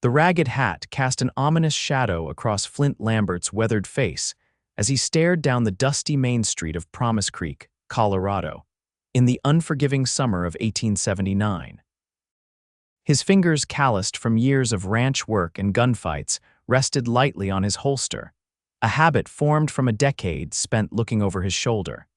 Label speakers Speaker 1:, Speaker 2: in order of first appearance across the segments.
Speaker 1: The ragged hat cast an ominous shadow across Flint Lambert's weathered face as he stared down the dusty main street of Promise Creek, Colorado, in the unforgiving summer of 1879. His fingers, calloused from years of ranch work and gunfights, rested lightly on his holster, a habit formed from a decade spent looking over his shoulder.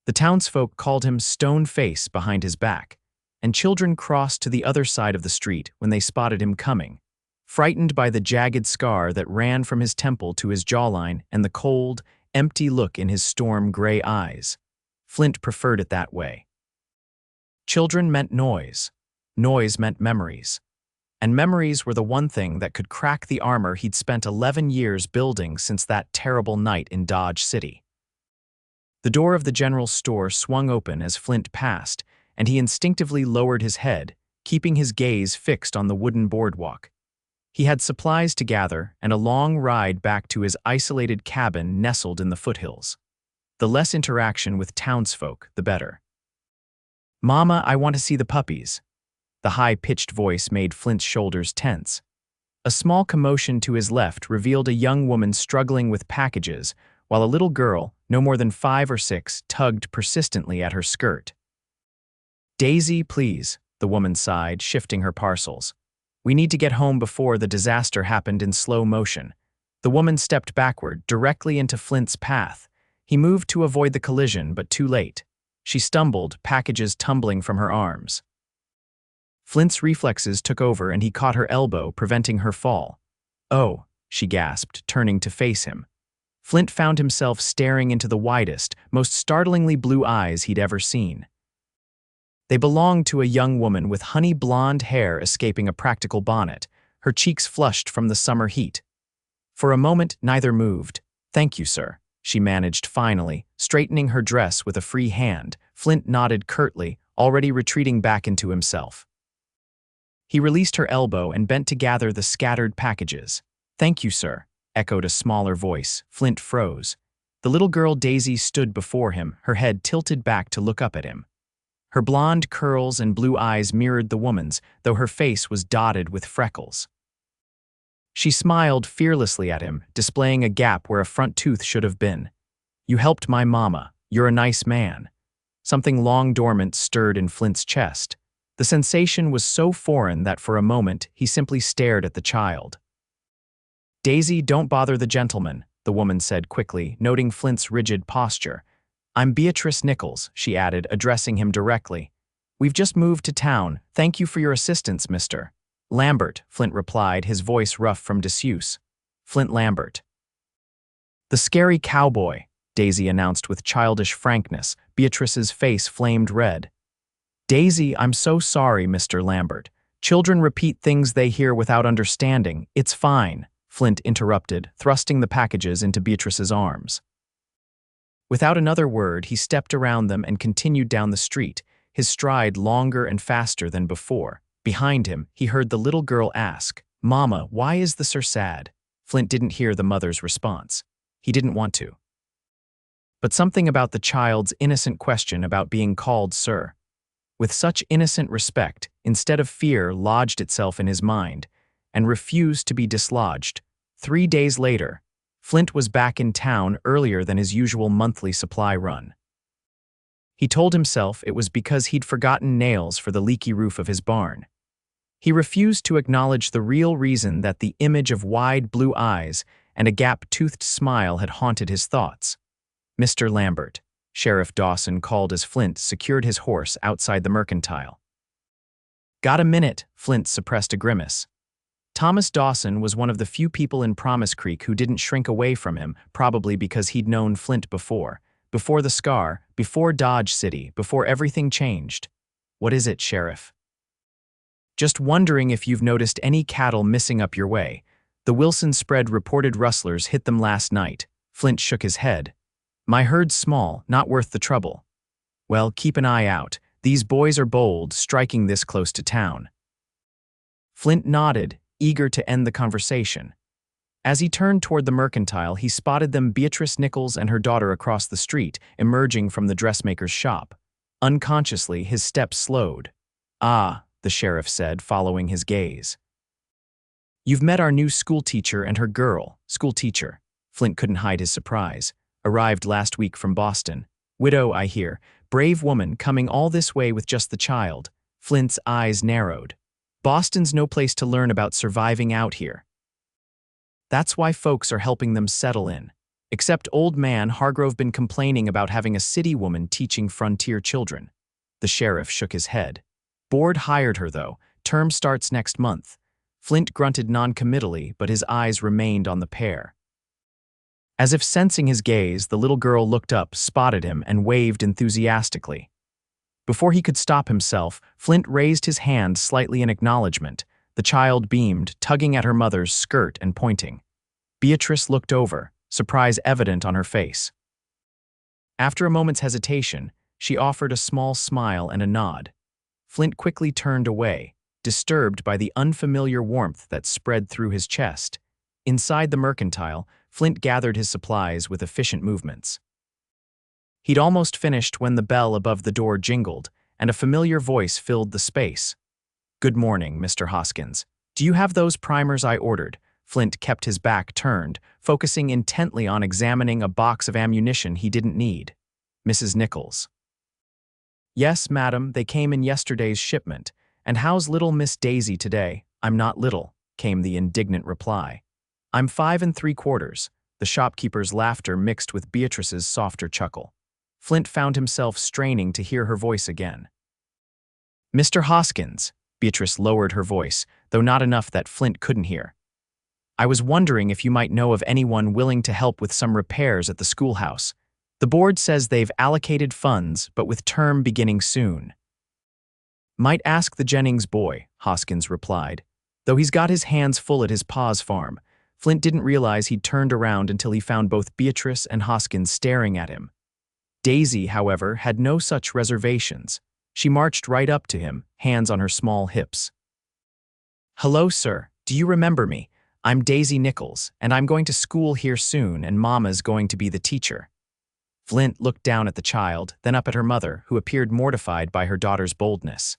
Speaker 1: The townsfolk called him Stone Face behind his back, and children crossed to the other side of the street when they spotted him coming, frightened by the jagged scar that ran from his temple to his jawline and the cold, empty look in his storm-gray eyes. Flint preferred it that way. Children meant noise. Noise meant memories. And memories were the one thing that could crack the armor he'd spent 11 years building since that terrible night in Dodge City. The door of the general store swung open as Flint passed, and he instinctively lowered his head, keeping his gaze fixed on the wooden boardwalk. He had supplies to gather and a long ride back to his isolated cabin nestled in the foothills. The less interaction with townsfolk, the better. "Mama, I want to see the puppies." The high-pitched voice made Flint's shoulders tense. A small commotion to his left revealed a young woman struggling with packages, while a little girl, no more than 5 or 6, tugged persistently at her skirt. "Daisy, please," the woman sighed, shifting her parcels. "We need to get home before the disaster happened in slow motion." The woman stepped backward, directly into Flint's path. He moved to avoid the collision, but too late. She stumbled, packages tumbling from her arms. Flint's reflexes took over and he caught her elbow, preventing her fall. "Oh," she gasped, turning to face him. Flint found himself staring into the widest, most startlingly blue eyes he'd ever seen. They belonged to a young woman with honey blonde hair escaping a practical bonnet, her cheeks flushed from the summer heat. For a moment, neither moved. "Thank you, sir," she managed finally, straightening her dress with a free hand. Flint nodded curtly, already retreating back into himself. He released her elbow and bent to gather the scattered packages. "Thank you, sir," echoed a smaller voice. Flint froze. The little girl Daisy stood before him, her head tilted back to look up at him. Her blonde curls and blue eyes mirrored the woman's, though her face was dotted with freckles. She smiled fearlessly at him, displaying a gap where a front tooth should have been. "You helped my mama. You're a nice man." Something long dormant stirred in Flint's chest. The sensation was so foreign that for a moment he simply stared at the child. "Daisy, don't bother the gentleman," the woman said quickly, noting Flint's rigid posture. "I'm Beatrice Nichols," she added, addressing him directly. "We've just moved to town. Thank you for your assistance, Mr. Lambert," Flint replied, his voice rough from disuse. "Flint Lambert." "The scary cowboy," Daisy announced with childish frankness. Beatrice's face flamed red. "Daisy, I'm so sorry, Mr. Lambert. Children repeat things they hear without understanding. It's fine," Flint interrupted, thrusting the packages into Beatrice's arms. Without another word, he stepped around them and continued down the street, his stride longer and faster than before. Behind him, he heard the little girl ask, "Mama, why is the sir sad?" Flint didn't hear the mother's response. He didn't want to. But something about the child's innocent question about being called sir, with such innocent respect, instead of fear, lodged itself in his mind and refused to be dislodged. 3 days later, Flint was back in town earlier than his usual monthly supply run. He told himself it was because he'd forgotten nails for the leaky roof of his barn. He refused to acknowledge the real reason that the image of wide blue eyes and a gap-toothed smile had haunted his thoughts. "Mr. Lambert," Sheriff Dawson called as Flint secured his horse outside the mercantile. "Got a minute?" Flint suppressed a grimace. Thomas Dawson was one of the few people in Promise Creek who didn't shrink away from him, probably because he'd known Flint before the scar, before Dodge City, before everything changed. "What is it, Sheriff?" "Just wondering if you've noticed any cattle missing up your way. The Wilson spread reported rustlers hit them last night." Flint shook his head. "My herd's small, not worth the trouble." "Well, keep an eye out. These boys are bold, striking this close to town." Flint nodded, eager to end the conversation. As he turned toward the mercantile, he spotted them, Beatrice Nichols and her daughter, across the street, emerging from the dressmaker's shop. Unconsciously, his steps slowed. "Ah," the sheriff said, following his gaze. You've met our new schoolteacher and her girl, schoolteacher. Flint couldn't hide his surprise. Arrived last week from Boston. Widow, I hear. Brave woman coming all this way with just the child. Flint's eyes narrowed. Boston's no place to learn about surviving out here. That's why folks are helping them settle in. Except old man Hargrove been complaining about having a city woman teaching frontier children. The sheriff shook his head. Board hired her, though. Term starts next month. Flint grunted noncommittally, but his eyes remained on the pair. As if sensing his gaze, the little girl looked up, spotted him, and waved enthusiastically. Before he could stop himself, Flint raised his hand slightly in acknowledgement. The child beamed, tugging at her mother's skirt and pointing. Beatrice looked over, surprise evident on her face. After a moment's hesitation, she offered a small smile and a nod. Flint quickly turned away, disturbed by the unfamiliar warmth that spread through his chest. Inside the mercantile, Flint gathered his supplies with efficient movements. He'd almost finished when the bell above the door jingled, and a familiar voice filled the space. "Good morning, Mr. Hoskins. Do you have those primers I ordered?" Flint kept his back turned, focusing intently on examining a box of ammunition he didn't need. Mrs. Nichols. "Yes, madam, they came in yesterday's shipment. And how's little Miss Daisy today?" "I'm not little," came the indignant reply. "I'm 5 3/4. The shopkeeper's laughter mixed with Beatrice's softer chuckle. Flint found himself straining to hear her voice again. "Mr. Hoskins," Beatrice lowered her voice, though not enough that Flint couldn't hear. "I was wondering if you might know of anyone willing to help with some repairs at the schoolhouse. The board says they've allocated funds, but with term beginning soon." "Might ask the Jennings boy," Hoskins replied. Though he's got his hands full at his pa's farm, Flint didn't realize he'd turned around until he found both Beatrice and Hoskins staring at him. Daisy, however, had no such reservations. She marched right up to him, hands on her small hips. "Hello, sir. Do you remember me? I'm Daisy Nichols, and I'm going to school here soon, and Mama's going to be the teacher." Flint looked down at the child, then up at her mother, who appeared mortified by her daughter's boldness.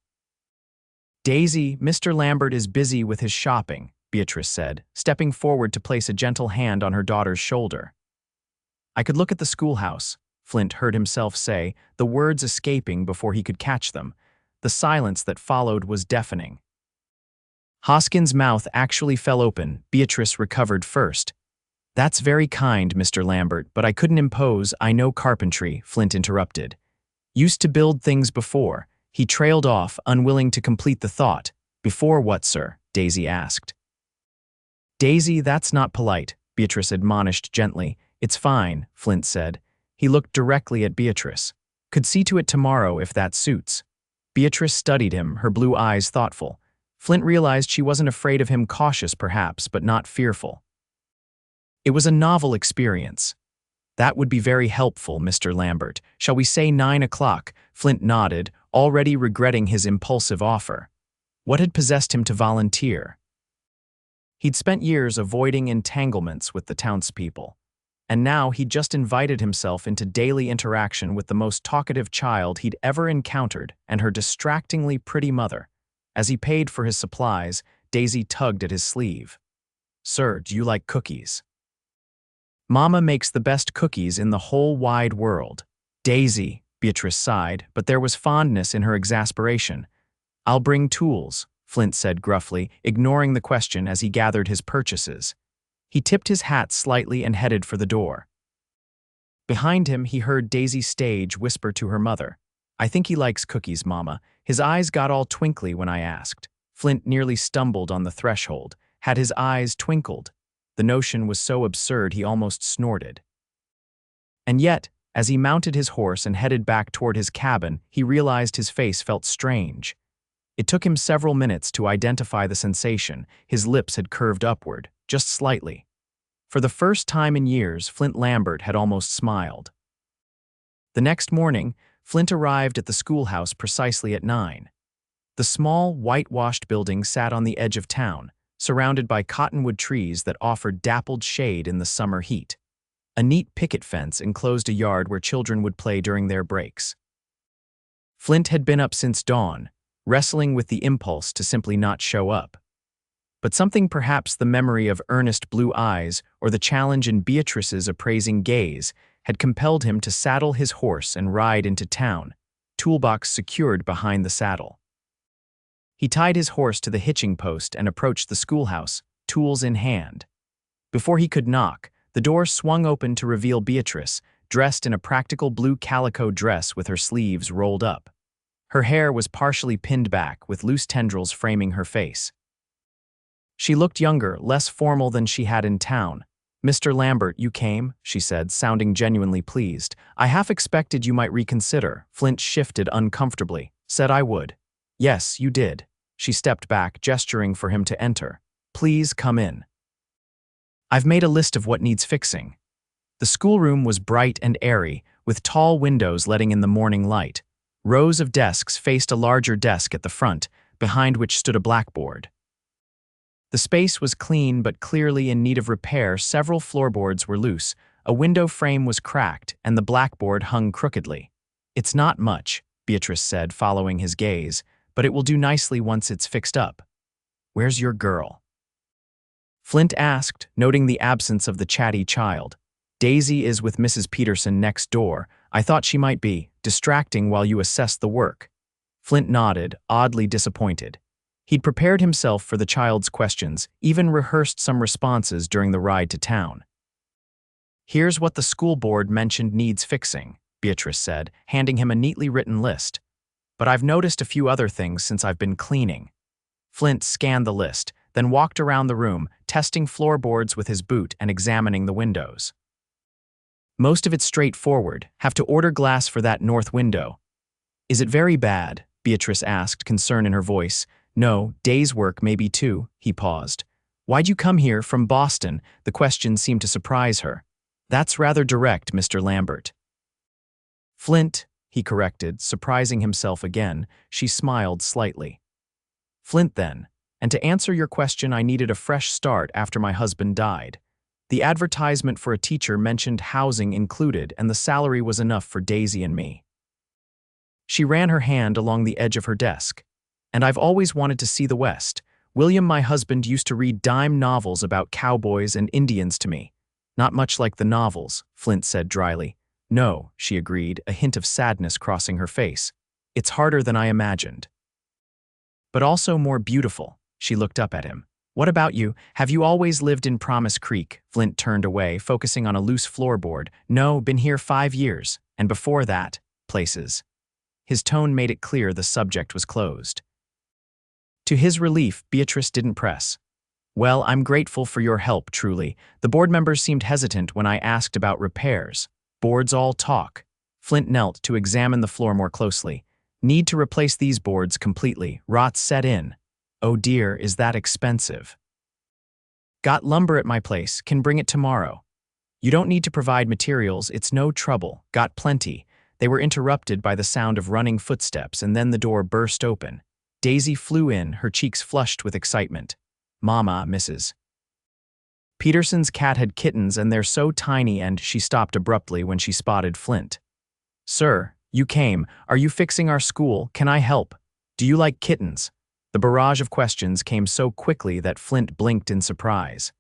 Speaker 1: "Daisy, Mr. Lambert is busy with his shopping," Beatrice said, stepping forward to place a gentle hand on her daughter's shoulder. "I could look at the schoolhouse," Flint heard himself say, the words escaping before he could catch them. The silence that followed was deafening. Hoskins' mouth actually fell open. Beatrice recovered first. "That's very kind, Mr. Lambert, but I couldn't impose. I know carpentry," Flint interrupted. "Used to build things before." He trailed off, unwilling to complete the thought. "Before what, sir?" Daisy asked. "Daisy, that's not polite," Beatrice admonished gently. "It's fine," Flint said. He looked directly at Beatrice. "Could see to it tomorrow if that suits." Beatrice studied him, her blue eyes thoughtful. Flint realized she wasn't afraid of him, cautious perhaps, but not fearful. It was a novel experience. "That would be very helpful, Mr. Lambert. Shall we say 9 o'clock? Flint nodded, already regretting his impulsive offer. What had possessed him to volunteer? He'd spent years avoiding entanglements with the townspeople, and now he'd just invited himself into daily interaction with the most talkative child he'd ever encountered and her distractingly pretty mother. As he paid for his supplies, Daisy tugged at his sleeve. "Sir, do you like cookies?" "Mama makes the best cookies in the whole wide world." "Daisy," Beatrice sighed, but there was fondness in her exasperation. "I'll bring tools," Flint said gruffly, ignoring the question as he gathered his purchases. He tipped his hat slightly and headed for the door. Behind him, he heard Daisy Stage whisper to her mother, "I think he likes cookies, Mama. His eyes got all twinkly when I asked." Flint nearly stumbled on the threshold. Had his eyes twinkled? The notion was so absurd he almost snorted. And yet, as he mounted his horse and headed back toward his cabin, he realized his face felt strange. It took him several minutes to identify the sensation. His lips had curved upward, just slightly. For the first time in years, Flint Lambert had almost smiled. The next morning, Flint arrived at the schoolhouse precisely at 9. The small, whitewashed building sat on the edge of town, surrounded by cottonwood trees that offered dappled shade in the summer heat. A neat picket fence enclosed a yard where children would play during their breaks. Flint had been up since dawn, wrestling with the impulse to simply not show up. but something, perhaps the memory of earnest blue eyes or the challenge in Beatrice's appraising gaze, had compelled him to saddle his horse and ride into town, toolbox secured behind the saddle. He tied his horse to the hitching post and approached the schoolhouse, tools in hand. Before he could knock, the door swung open to reveal Beatrice, dressed in a practical blue calico dress with her sleeves rolled up. Her hair was partially pinned back, with loose tendrils framing her face. She looked younger, less formal than she had in town. "Mr. Lambert, you came," she said, sounding genuinely pleased. "I half expected you might reconsider." Flint shifted uncomfortably. "Said I would." "Yes, you did." She stepped back, gesturing for him to enter. "Please come in. I've made a list of what needs fixing." The schoolroom was bright and airy, with tall windows letting in the morning light. Rows of desks faced a larger desk at the front, behind which stood a blackboard. The space was clean but clearly in need of repair. Several floorboards were loose, a window frame was cracked, and the blackboard hung crookedly. "It's not much," Beatrice said, following his gaze, "but it will do nicely once it's fixed up." "Where's your girl?" Flint asked, noting the absence of the chatty child. "Daisy is with Mrs. Peterson next door. I thought she might be distracting while you assessed the work." Flint nodded, oddly disappointed. He'd prepared himself for the child's questions, even rehearsed some responses during the ride to town. "Here's what the school board mentioned needs fixing," Beatrice said, handing him a neatly written list. "But I've noticed a few other things since I've been cleaning." Flint scanned the list, then walked around the room, testing floorboards with his boot and examining the windows. "Most of it's straightforward. Have to order glass for that north window." "Is it very bad?" Beatrice asked, concern in her voice. "No, day's work maybe too." He paused. "Why'd you come here from Boston?" The question seemed to surprise her. "That's rather direct, Mr. Lambert." "Flint," he corrected, surprising himself again. She smiled slightly. "Flint then. And to answer your question, I needed a fresh start after my husband died. The advertisement for a teacher mentioned housing included, and the salary was enough for Daisy and me." She ran her hand along the edge of her desk. "And I've always wanted to see the West. William, my husband, used to read dime novels about cowboys and Indians to me." "Not much like the novels," Flint said dryly. "No," she agreed, a hint of sadness crossing her face. "It's harder than I imagined. But also more beautiful." She looked up at him. "What about you? Have you always lived in Promise Creek?" Flint turned away, focusing on a loose floorboard. "No, been here 5 years. And before that, places." His tone made it clear the subject was closed. To his relief, Beatrice didn't press. "Well, I'm grateful for your help, truly. The board members seemed hesitant when I asked about repairs. Boards all talk." Flint knelt to examine the floor more closely. "Need to replace these boards completely. Rot's set in." "Oh dear, is that expensive?" "Got lumber at my place, can bring it tomorrow." "You don't need to provide materials, it's no trouble. Got plenty." They were interrupted by the sound of running footsteps, and then the door burst open. Daisy flew in, her cheeks flushed with excitement. "Mama, Mrs. Peterson's cat had kittens, and they're so tiny," and she stopped abruptly when she spotted Flint. "Sir, you came. Are you fixing our school? Can I help? Do you like kittens?" The barrage of questions came so quickly that Flint blinked in surprise.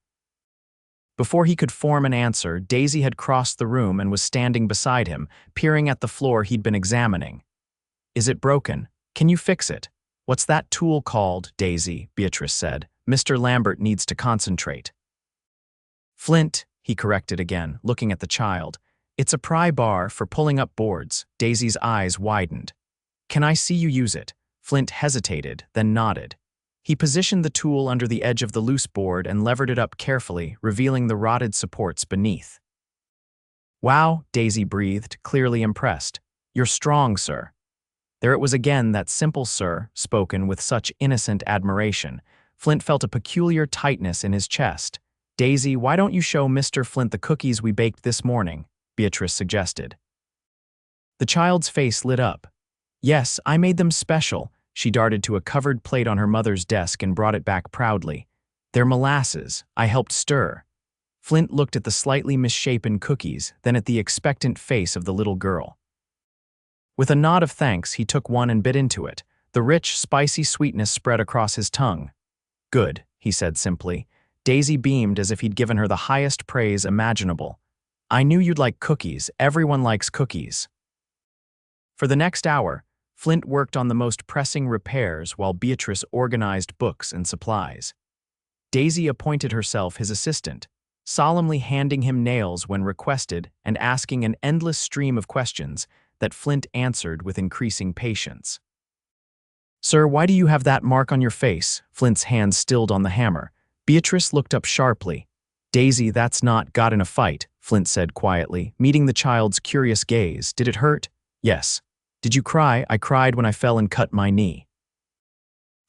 Speaker 1: Before he could form an answer, Daisy had crossed the room and was standing beside him, peering at the floor he'd been examining. "Is it broken? Can you fix it?" "What's that tool called, Daisy?" Beatrice said. "Mr. Lambert needs to concentrate." "Flint," he corrected again, looking at the child. "It's a pry bar for pulling up boards." Daisy's eyes widened. "Can I see you use it?" Flint hesitated, then nodded. He positioned the tool under the edge of the loose board and levered it up carefully, revealing the rotted supports beneath. "Wow," Daisy breathed, clearly impressed. "You're strong, sir." There it was again, that simple "sir," spoken with such innocent admiration. Flint felt a peculiar tightness in his chest. "Daisy, why don't you show Mr. Flint the cookies we baked this morning?" Beatrice suggested. The child's face lit up. "Yes, I made them special." She darted to a covered plate on her mother's desk and brought it back proudly. "They're molasses. I helped stir." Flint looked at the slightly misshapen cookies, then at the expectant face of the little girl. With a nod of thanks, he took one and bit into it. The rich, spicy sweetness spread across his tongue. "Good," he said simply. Daisy beamed as if he'd given her the highest praise imaginable. I knew you'd like cookies. Everyone likes cookies. For the next hour, Flint worked on the most pressing repairs while Beatrice organized books and supplies. Daisy appointed herself his assistant, solemnly handing him nails when requested and asking an endless stream of questions that Flint answered with increasing patience. Sir, why do you have that mark on your face? Flint's hand stilled on the hammer. Beatrice looked up sharply. Daisy, that's not got in a fight, Flint said quietly, meeting the child's curious gaze. Did it hurt? Yes. Did you cry? I cried when I fell and cut my knee.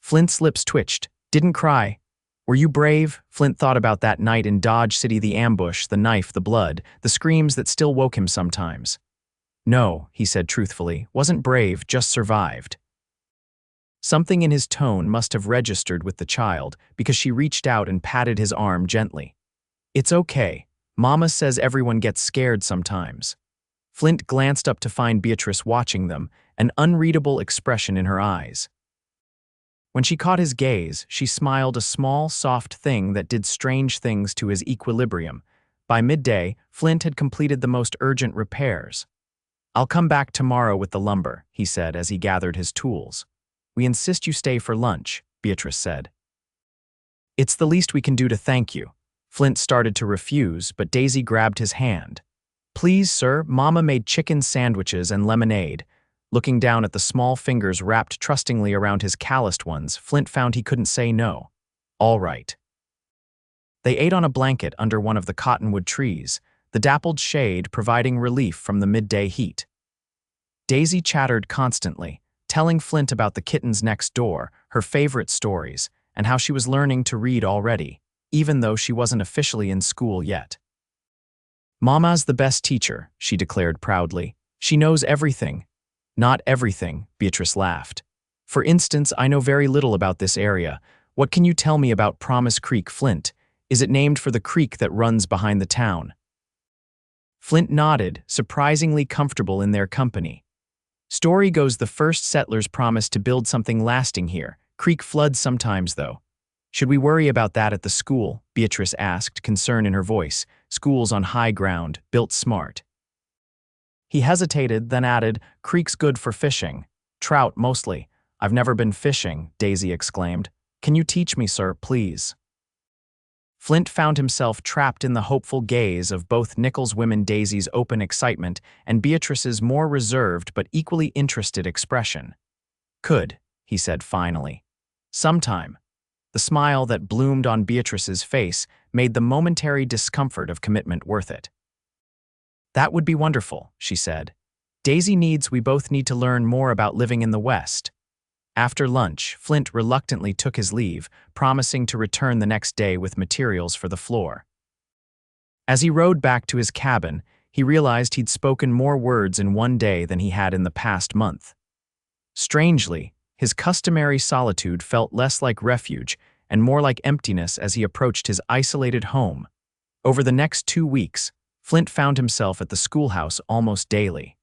Speaker 1: Flint's lips twitched. Didn't cry. Were you brave? Flint thought about that night in Dodge City, the ambush, the knife, the blood, the screams that still woke him sometimes. No, he said truthfully, wasn't brave, just survived. Something in his tone must have registered with the child because she reached out and patted his arm gently. It's okay. Mama says everyone gets scared sometimes. Flint glanced up to find Beatrice watching them, an unreadable expression in her eyes. When she caught his gaze, she smiled, a small, soft thing that did strange things to his equilibrium. By midday, Flint had completed the most urgent repairs. I'll come back tomorrow with the lumber, he said as he gathered his tools. We insist you stay for lunch, Beatrice said. It's the least we can do to thank you. Flint started to refuse, but Daisy grabbed his hand. Please, sir, Mama made chicken sandwiches and lemonade. Looking down at the small fingers wrapped trustingly around his calloused ones, Flint found he couldn't say no. All right. They ate on a blanket under one of the cottonwood trees, the dappled shade providing relief from the midday heat. Daisy chattered constantly, telling Flint about the kittens next door, her favorite stories, and how she was learning to read already, even though she wasn't officially in school yet. Mama's the best teacher, she declared proudly. She knows everything. Not everything, Beatrice laughed. For instance, I know very little about this area. What can you tell me about Promise Creek, Flint? Is it named for the creek that runs behind the town? Flint nodded, surprisingly comfortable in their company. Story goes the first settlers promised to build something lasting here. Creek floods sometimes, though. Should we worry about that at the school? Beatrice asked, concern in her voice. School's on high ground, built smart. He hesitated, then added, Creek's good for fishing. Trout, mostly. I've never been fishing, Daisy exclaimed. Can you teach me, sir, please? Flint found himself trapped in the hopeful gaze of both Nichols' women, Daisy's open excitement and Beatrice's more reserved but equally interested expression. Could, he said finally. Sometime. The smile that bloomed on Beatrice's face made the momentary discomfort of commitment worth it. That would be wonderful, she said. Daisy we both need to learn more about living in the West. After lunch, Flint reluctantly took his leave, promising to return the next day with materials for the floor. As he rode back to his cabin, he realized he'd spoken more words in one day than he had in the past month. Strangely, his customary solitude felt less like refuge and more like emptiness as he approached his isolated home. Over the next 2 weeks, Flint found himself at the schoolhouse almost daily.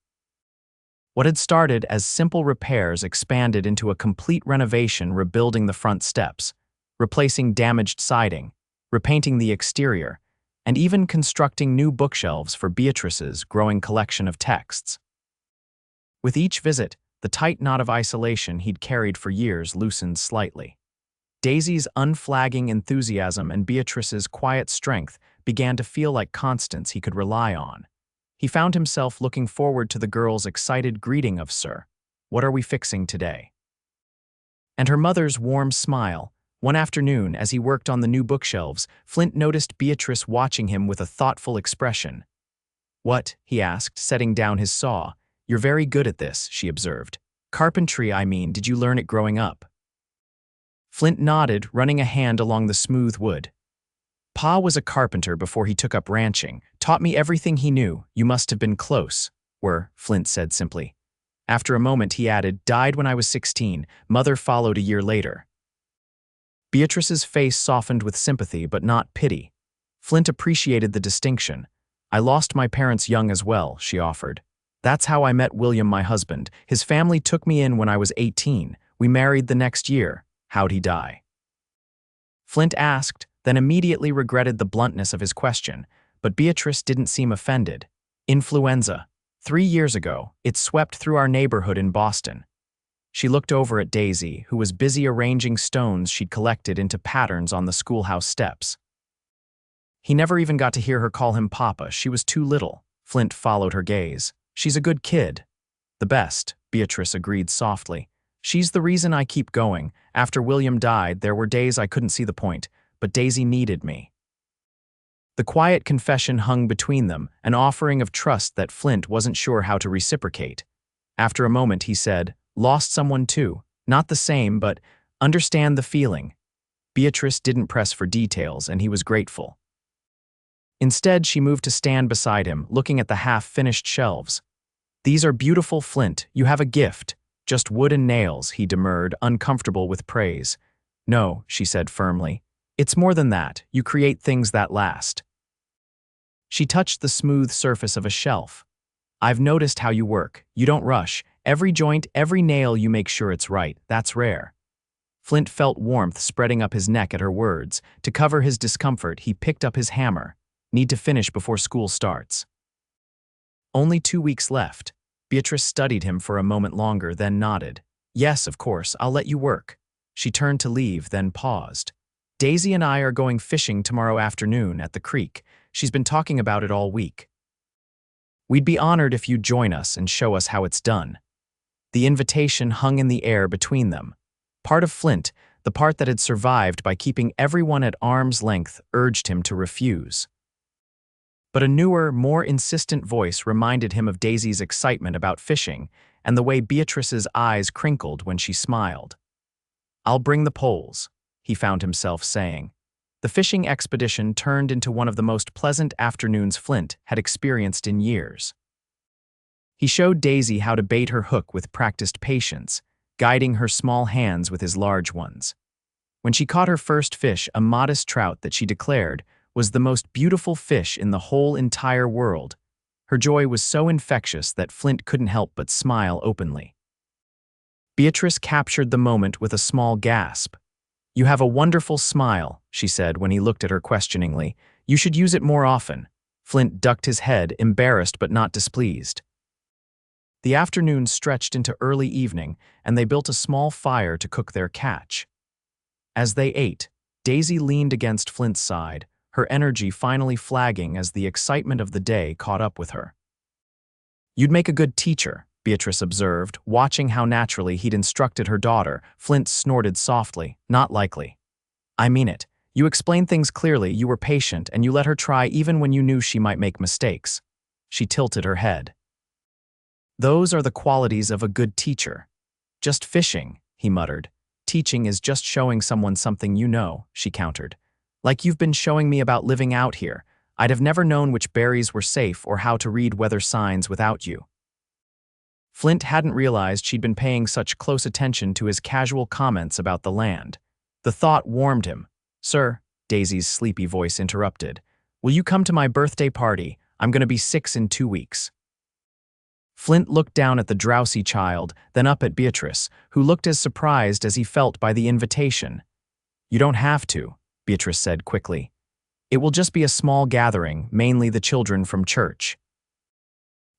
Speaker 1: What had started as simple repairs expanded into a complete renovation, rebuilding the front steps, replacing damaged siding, repainting the exterior, and even constructing new bookshelves for Beatrice's growing collection of texts. With each visit, the tight knot of isolation he'd carried for years loosened slightly. Daisy's unflagging enthusiasm and Beatrice's quiet strength began to feel like constants he could rely on. He found himself looking forward to the girl's excited greeting of "Sir, what are we fixing today?" and her mother's warm smile. One afternoon, as he worked on the new bookshelves, Flint noticed Beatrice watching him with a thoughtful expression. "What?" he asked, setting down his saw. "You're very good at this," she observed. "Carpentry, I mean, did you learn it growing up?" Flint nodded, running a hand along the smooth wood. "Pa was a carpenter before he took up ranching. Taught me everything he knew. You must have been close." Flint said simply. After a moment, he added, "Died when I was 16. Mother followed a year later." Beatrice's face softened with sympathy but not pity. Flint appreciated the distinction. "I lost my parents young as well," she offered. "That's how I met William, my husband. His family took me in when I was 18. We married the next year. How'd he die?" Flint asked, then immediately regretted the bluntness of his question, but Beatrice didn't seem offended. Influenza. 3 years ago, it swept through our neighborhood in Boston. She looked over at Daisy, who was busy arranging stones she'd collected into patterns on the schoolhouse steps. He never even got to hear her call him Papa. She was too little. Flint followed her gaze. She's a good kid. The best, Beatrice agreed softly. She's the reason I keep going. After William died, there were days I couldn't see the point, but Daisy needed me. The quiet confession hung between them, an offering of trust that Flint wasn't sure how to reciprocate. After a moment, he said, "Lost someone too. Not the same, but understand the feeling." Beatrice didn't press for details, and he was grateful. Instead, she moved to stand beside him, looking at the half-finished shelves. "These are beautiful, Flint. You have a gift. Just wood and nails," he demurred, uncomfortable with praise. "No," she said firmly. "It's more than that. You create things that last." She touched the smooth surface of a shelf. "I've noticed how you work. You don't rush. Every joint, every nail, you make sure it's right. That's rare." Flint felt warmth spreading up his neck at her words. To cover his discomfort, he picked up his hammer. "Need to finish before school starts." Only 2 weeks left. Beatrice studied him for a moment longer, then nodded. "Yes, of course, I'll let you work." She turned to leave, then paused. "Daisy and I are going fishing tomorrow afternoon at the creek. She's been talking about it all week. We'd be honored if you'd join us and show us how it's done." The invitation hung in the air between them. Part of Flint, the part that had survived by keeping everyone at arm's length, urged him to refuse. But a newer, more insistent voice reminded him of Daisy's excitement about fishing and the way Beatrice's eyes crinkled when she smiled. "I'll bring the poles," he found himself saying. The fishing expedition turned into one of the most pleasant afternoons Flint had experienced in years. He showed Daisy how to bait her hook with practiced patience, guiding her small hands with his large ones. When she caught her first fish, a modest trout that she declared was the most beautiful fish in the whole entire world, her joy was so infectious that Flint couldn't help but smile openly. Beatrice captured the moment with a small gasp. "You have a wonderful smile," she said when he looked at her questioningly. "You should use it more often." Flint ducked his head, embarrassed but not displeased. The afternoon stretched into early evening, and they built a small fire to cook their catch. As they ate, Daisy leaned against Flint's side, her energy finally flagging as the excitement of the day caught up with her. "You'd make a good teacher," Beatrice observed, watching how naturally he'd instructed her daughter. Flint snorted softly. "Not likely." "I mean it. You explained things clearly, you were patient, and you let her try even when you knew she might make mistakes." She tilted her head. "Those are the qualities of a good teacher." "Just fishing," he muttered. "Teaching is just showing someone something you know," she countered. "Like you've been showing me about living out here. I'd have never known which berries were safe or how to read weather signs without you." Flint hadn't realized she'd been paying such close attention to his casual comments about the land. The thought warmed him. "Sir," Daisy's sleepy voice interrupted, "will you come to my birthday party? I'm going to be 6 in 2 weeks." Flint looked down at the drowsy child, then up at Beatrice, who looked as surprised as he felt by the invitation. "You don't have to," Beatrice said quickly. "It will just be a small gathering, mainly the children from church."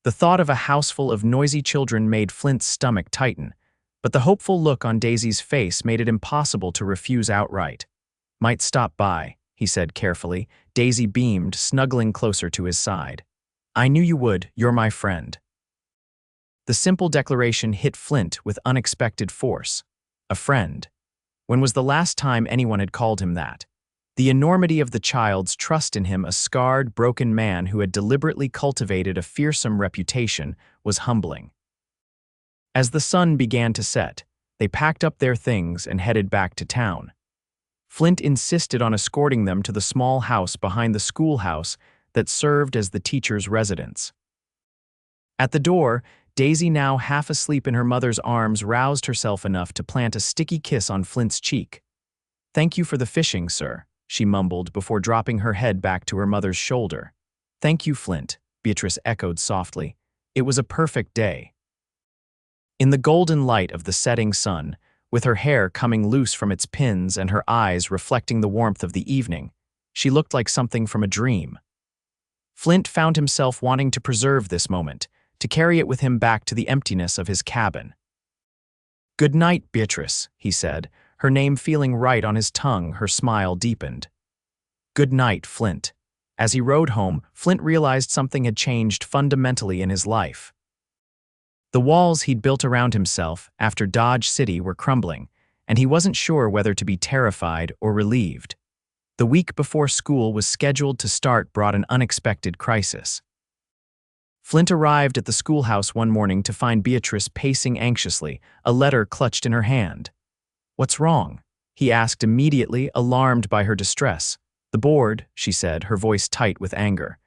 Speaker 1: The thought of a house full of noisy children made Flint's stomach tighten, but the hopeful look on Daisy's face made it impossible to refuse outright. "Might stop by," he said carefully. Daisy beamed, snuggling closer to his side. "I knew you would. You're my friend." The simple declaration hit Flint with unexpected force. A friend. When was the last time anyone had called him that? The enormity of the child's trust in him, a scarred, broken man who had deliberately cultivated a fearsome reputation, was humbling. As the sun began to set, they packed up their things and headed back to town. Flint insisted on escorting them to the small house behind the schoolhouse that served as the teacher's residence. At the door, Daisy, now half asleep in her mother's arms, roused herself enough to plant a sticky kiss on Flint's cheek. "Thank you for the fishing, sir," she mumbled before dropping her head back to her mother's shoulder. "Thank you, Flint," Beatrice echoed softly. "It was a perfect day." In the golden light of the setting sun, With her hair coming loose from its pins and her eyes reflecting the warmth of the evening, she looked like something from a dream. Flint found himself wanting to preserve this moment, to carry it with him back to the emptiness of his cabin. "Good night, Beatrice," he said, her name feeling right on his tongue. Her smile deepened. "Good night, Flint." As he rode home, Flint realized something had changed fundamentally in his life. The walls he'd built around himself after Dodge City were crumbling, and he wasn't sure whether to be terrified or relieved. The week before school was scheduled to start brought an unexpected crisis. Flint arrived at the schoolhouse one morning to find Beatrice pacing anxiously, a letter clutched in her hand. "What's wrong?" he asked immediately, alarmed by her distress. "The board," she said, her voice tight with anger.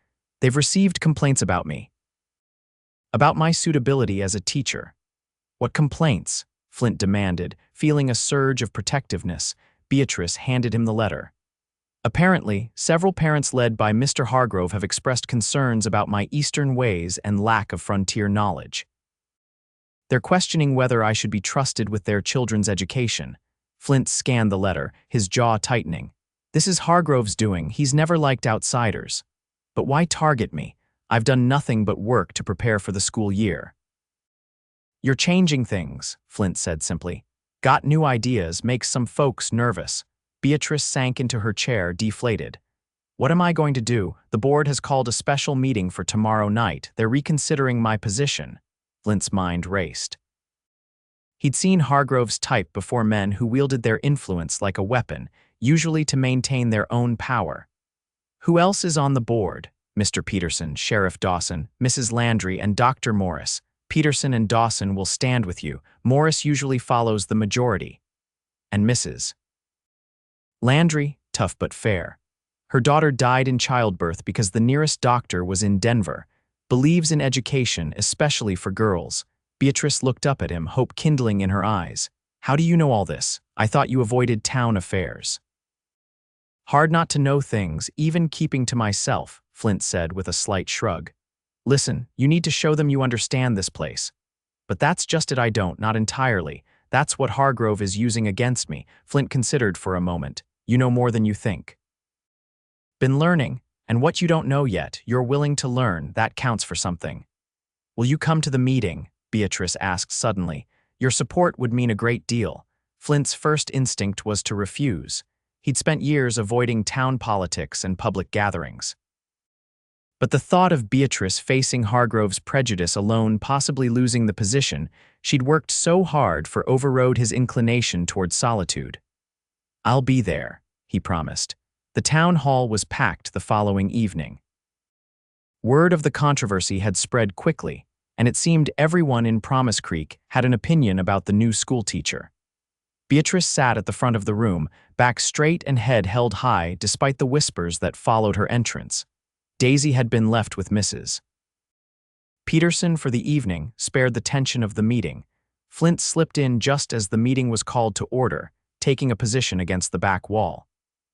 Speaker 1: "They've received complaints about me." "About my suitability as a teacher." "What complaints?" Flint demanded, feeling a surge of protectiveness. Beatrice handed him the letter. "Apparently, several parents led by Mr. Hargrove have expressed concerns about my Eastern ways and lack of frontier knowledge. They're questioning whether I should be trusted with their children's education." Flint scanned the letter, his jaw tightening. "This is Hargrove's doing. He's never liked outsiders. But why target me? I've done nothing but work to prepare for the school year." "You're changing things," Flint said simply. "Got new ideas, makes some folks nervous." Beatrice sank into her chair, deflated. "What am I going to do? The board has called a special meeting for tomorrow night. They're reconsidering my position." Flint's mind raced. He'd seen Hargrove's type before, men who wielded their influence like a weapon, usually to maintain their own power. "Who else is on the board?" "Mr. Peterson, Sheriff Dawson, Mrs. Landry, and Dr. Morris. Peterson and Dawson will stand with you. Morris usually follows the majority. And Mrs. Landry, tough but fair. Her daughter died in childbirth because the nearest doctor was in Denver. Believes in education, especially for girls." Beatrice looked up at him, hope kindling in her eyes. "How do you know all this? I thought you avoided town affairs." "Hard not to know things, even keeping to myself," Flint said with a slight shrug. "Listen, you need to show them you understand this place." "But that's just it, I don't, not entirely. That's what Hargrove is using against me." Flint considered for a moment. "You know more than you think." "Been learning, and what you don't know yet, you're willing to learn. That counts for something." "Will you come to the meeting?" Beatrice asked suddenly. "Your support would mean a great deal." Flint's first instinct was to refuse. He'd spent years avoiding town politics and public gatherings. But the thought of Beatrice facing Hargrove's prejudice alone, possibly losing the position she'd worked so hard for, overrode his inclination toward solitude. "I'll be there," he promised. The town hall was packed the following evening. Word of the controversy had spread quickly, and it seemed everyone in Promise Creek had an opinion about the new schoolteacher. Beatrice sat at the front of the room, back straight and head held high despite the whispers that followed her entrance. Daisy had been left with Mrs. Peterson for the evening, spared the tension of the meeting. Flint slipped in just as the meeting was called to order, taking a position against the back wall.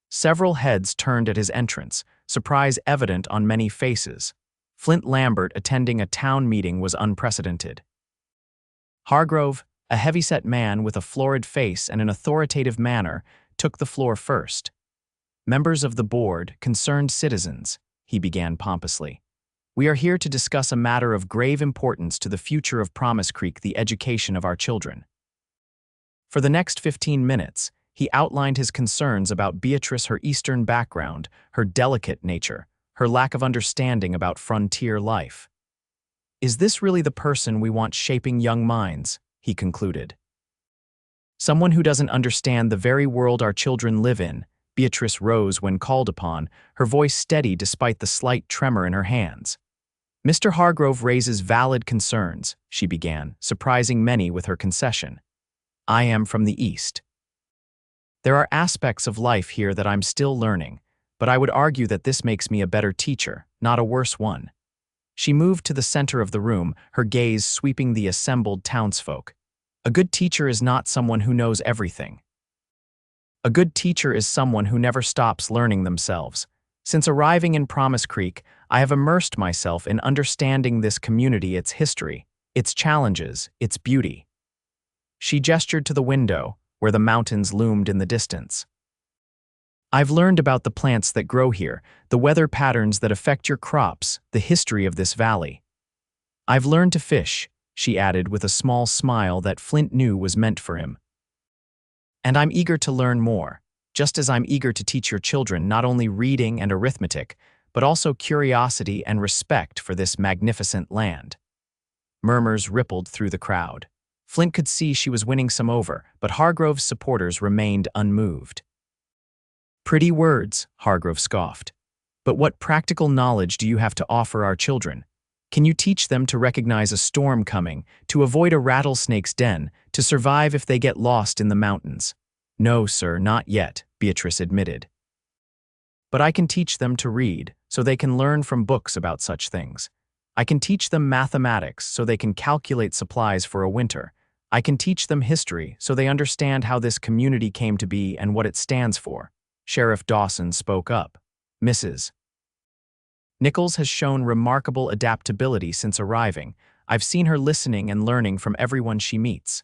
Speaker 1: Several heads turned at his entrance, surprise evident on many faces. Flint Lambert attending a town meeting was unprecedented. Hargrove, a heavyset man with a florid face and an authoritative manner, took the floor first. "Members of the board, concerned citizens," he began pompously. "We are here to discuss a matter of grave importance to the future of Promise Creek, the education of our children." For the next 15 minutes, he outlined his concerns about Beatrice, her Eastern background, her delicate nature, her lack of understanding about frontier life. "Is this really the person we want shaping young minds?" he concluded. "Someone who doesn't understand the very world our children live in." Beatrice rose when called upon, her voice steady despite the slight tremor in her hands. "Mr. Hargrove raises valid concerns," she began, surprising many with her concession. "I am from the East. There are aspects of life here that I'm still learning, but I would argue that this makes me a better teacher, not a worse one." She moved to the center of the room, her gaze sweeping the assembled townsfolk. "A good teacher is not someone who knows everything. A good teacher is someone who never stops learning themselves. Since arriving in Promise Creek, I have immersed myself in understanding this community, its history, its challenges, its beauty." She gestured to the window, where the mountains loomed in the distance. I've learned about the plants that grow here, the weather patterns that affect your crops, the history of this valley. I've learned to fish, she added with a small smile that Flint knew was meant for him. And I'm eager to learn more, just as I'm eager to teach your children not only reading and arithmetic, but also curiosity and respect for this magnificent land. Murmurs rippled through the crowd. Flint could see she was winning some over, but Hargrove's supporters remained unmoved. Pretty words, Hargrove scoffed. But what practical knowledge do you have to offer our children? Can you teach them to recognize a storm coming, to avoid a rattlesnake's den, to survive if they get lost in the mountains? No, sir, not yet, Beatrice admitted. But I can teach them to read, so they can learn from books about such things. I can teach them mathematics, so they can calculate supplies for a winter. I can teach them history, so they understand how this community came to be and what it stands for. Sheriff Dawson spoke up. Mrs. Nichols has shown remarkable adaptability since arriving. I've seen her listening and learning from everyone she meets.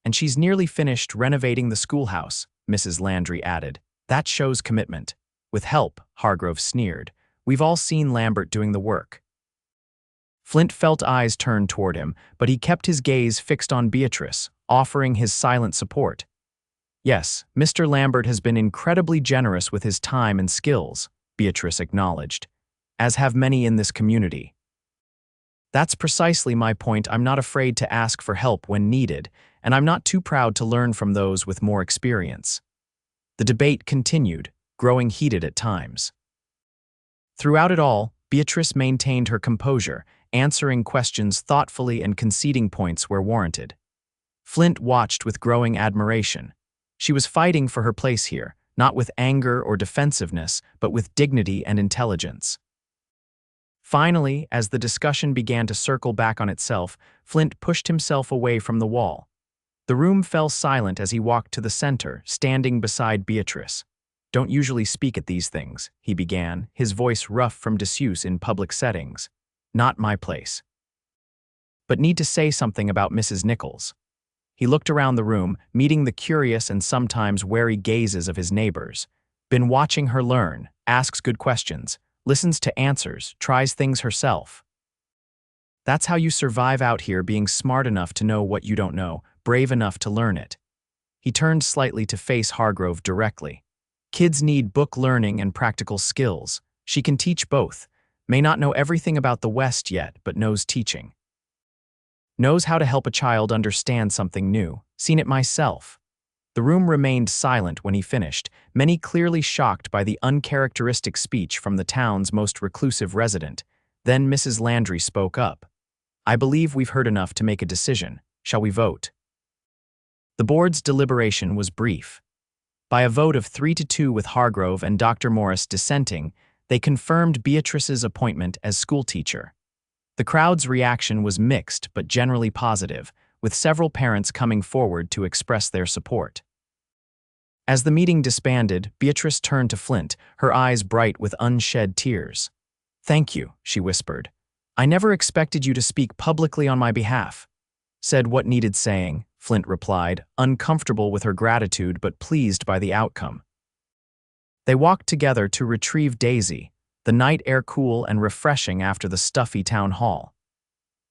Speaker 1: And she's nearly finished renovating the schoolhouse, Mrs. Landry added. That shows commitment. With help, Hargrove sneered. We've all seen Lambert doing the work. Flint felt eyes turn toward him, but he kept his gaze fixed on Beatrice, offering his silent support. Yes, Mr. Lambert has been incredibly generous with his time and skills, Beatrice acknowledged, as have many in this community. That's precisely my point. I'm not afraid to ask for help when needed, and I'm not too proud to learn from those with more experience. The debate continued, growing heated at times. Throughout it all, Beatrice maintained her composure, answering questions thoughtfully and conceding points where warranted. Flint watched with growing admiration. She was fighting for her place here, not with anger or defensiveness, but with dignity and intelligence. Finally, as the discussion began to circle back on itself, Flint pushed himself away from the wall. The room fell silent as he walked to the center, standing beside Beatrice. Don't usually speak at these things, he began, his voice rough from disuse in public settings. Not my place. But need to say something about Mrs. Nichols. He looked around the room, meeting the curious and sometimes wary gazes of his neighbors. Been watching her learn, asks good questions, listens to answers, tries things herself. That's how you survive out here, being smart enough to know what you don't know, brave enough to learn it. He turned slightly to face Hargrove directly. Kids need book learning and practical skills. She can teach both. May not know everything about the West yet, but knows teaching. Knows how to help a child understand something new. Seen it myself. The room remained silent when he finished, many clearly shocked by the uncharacteristic speech from the town's most reclusive resident. Then Mrs. Landry spoke up. I believe we've heard enough to make a decision. Shall we vote? The board's deliberation was brief. By a vote of 3-2 with Hargrove and Dr. Morris dissenting, they confirmed Beatrice's appointment as schoolteacher. The crowd's reaction was mixed but generally positive, with several parents coming forward to express their support. As the meeting disbanded, Beatrice turned to Flint, her eyes bright with unshed tears. Thank you, she whispered. I never expected you to speak publicly on my behalf. Said what needed saying, Flint replied, uncomfortable with her gratitude but pleased by the outcome. They walked together to retrieve Daisy, the night air cool and refreshing after the stuffy town hall.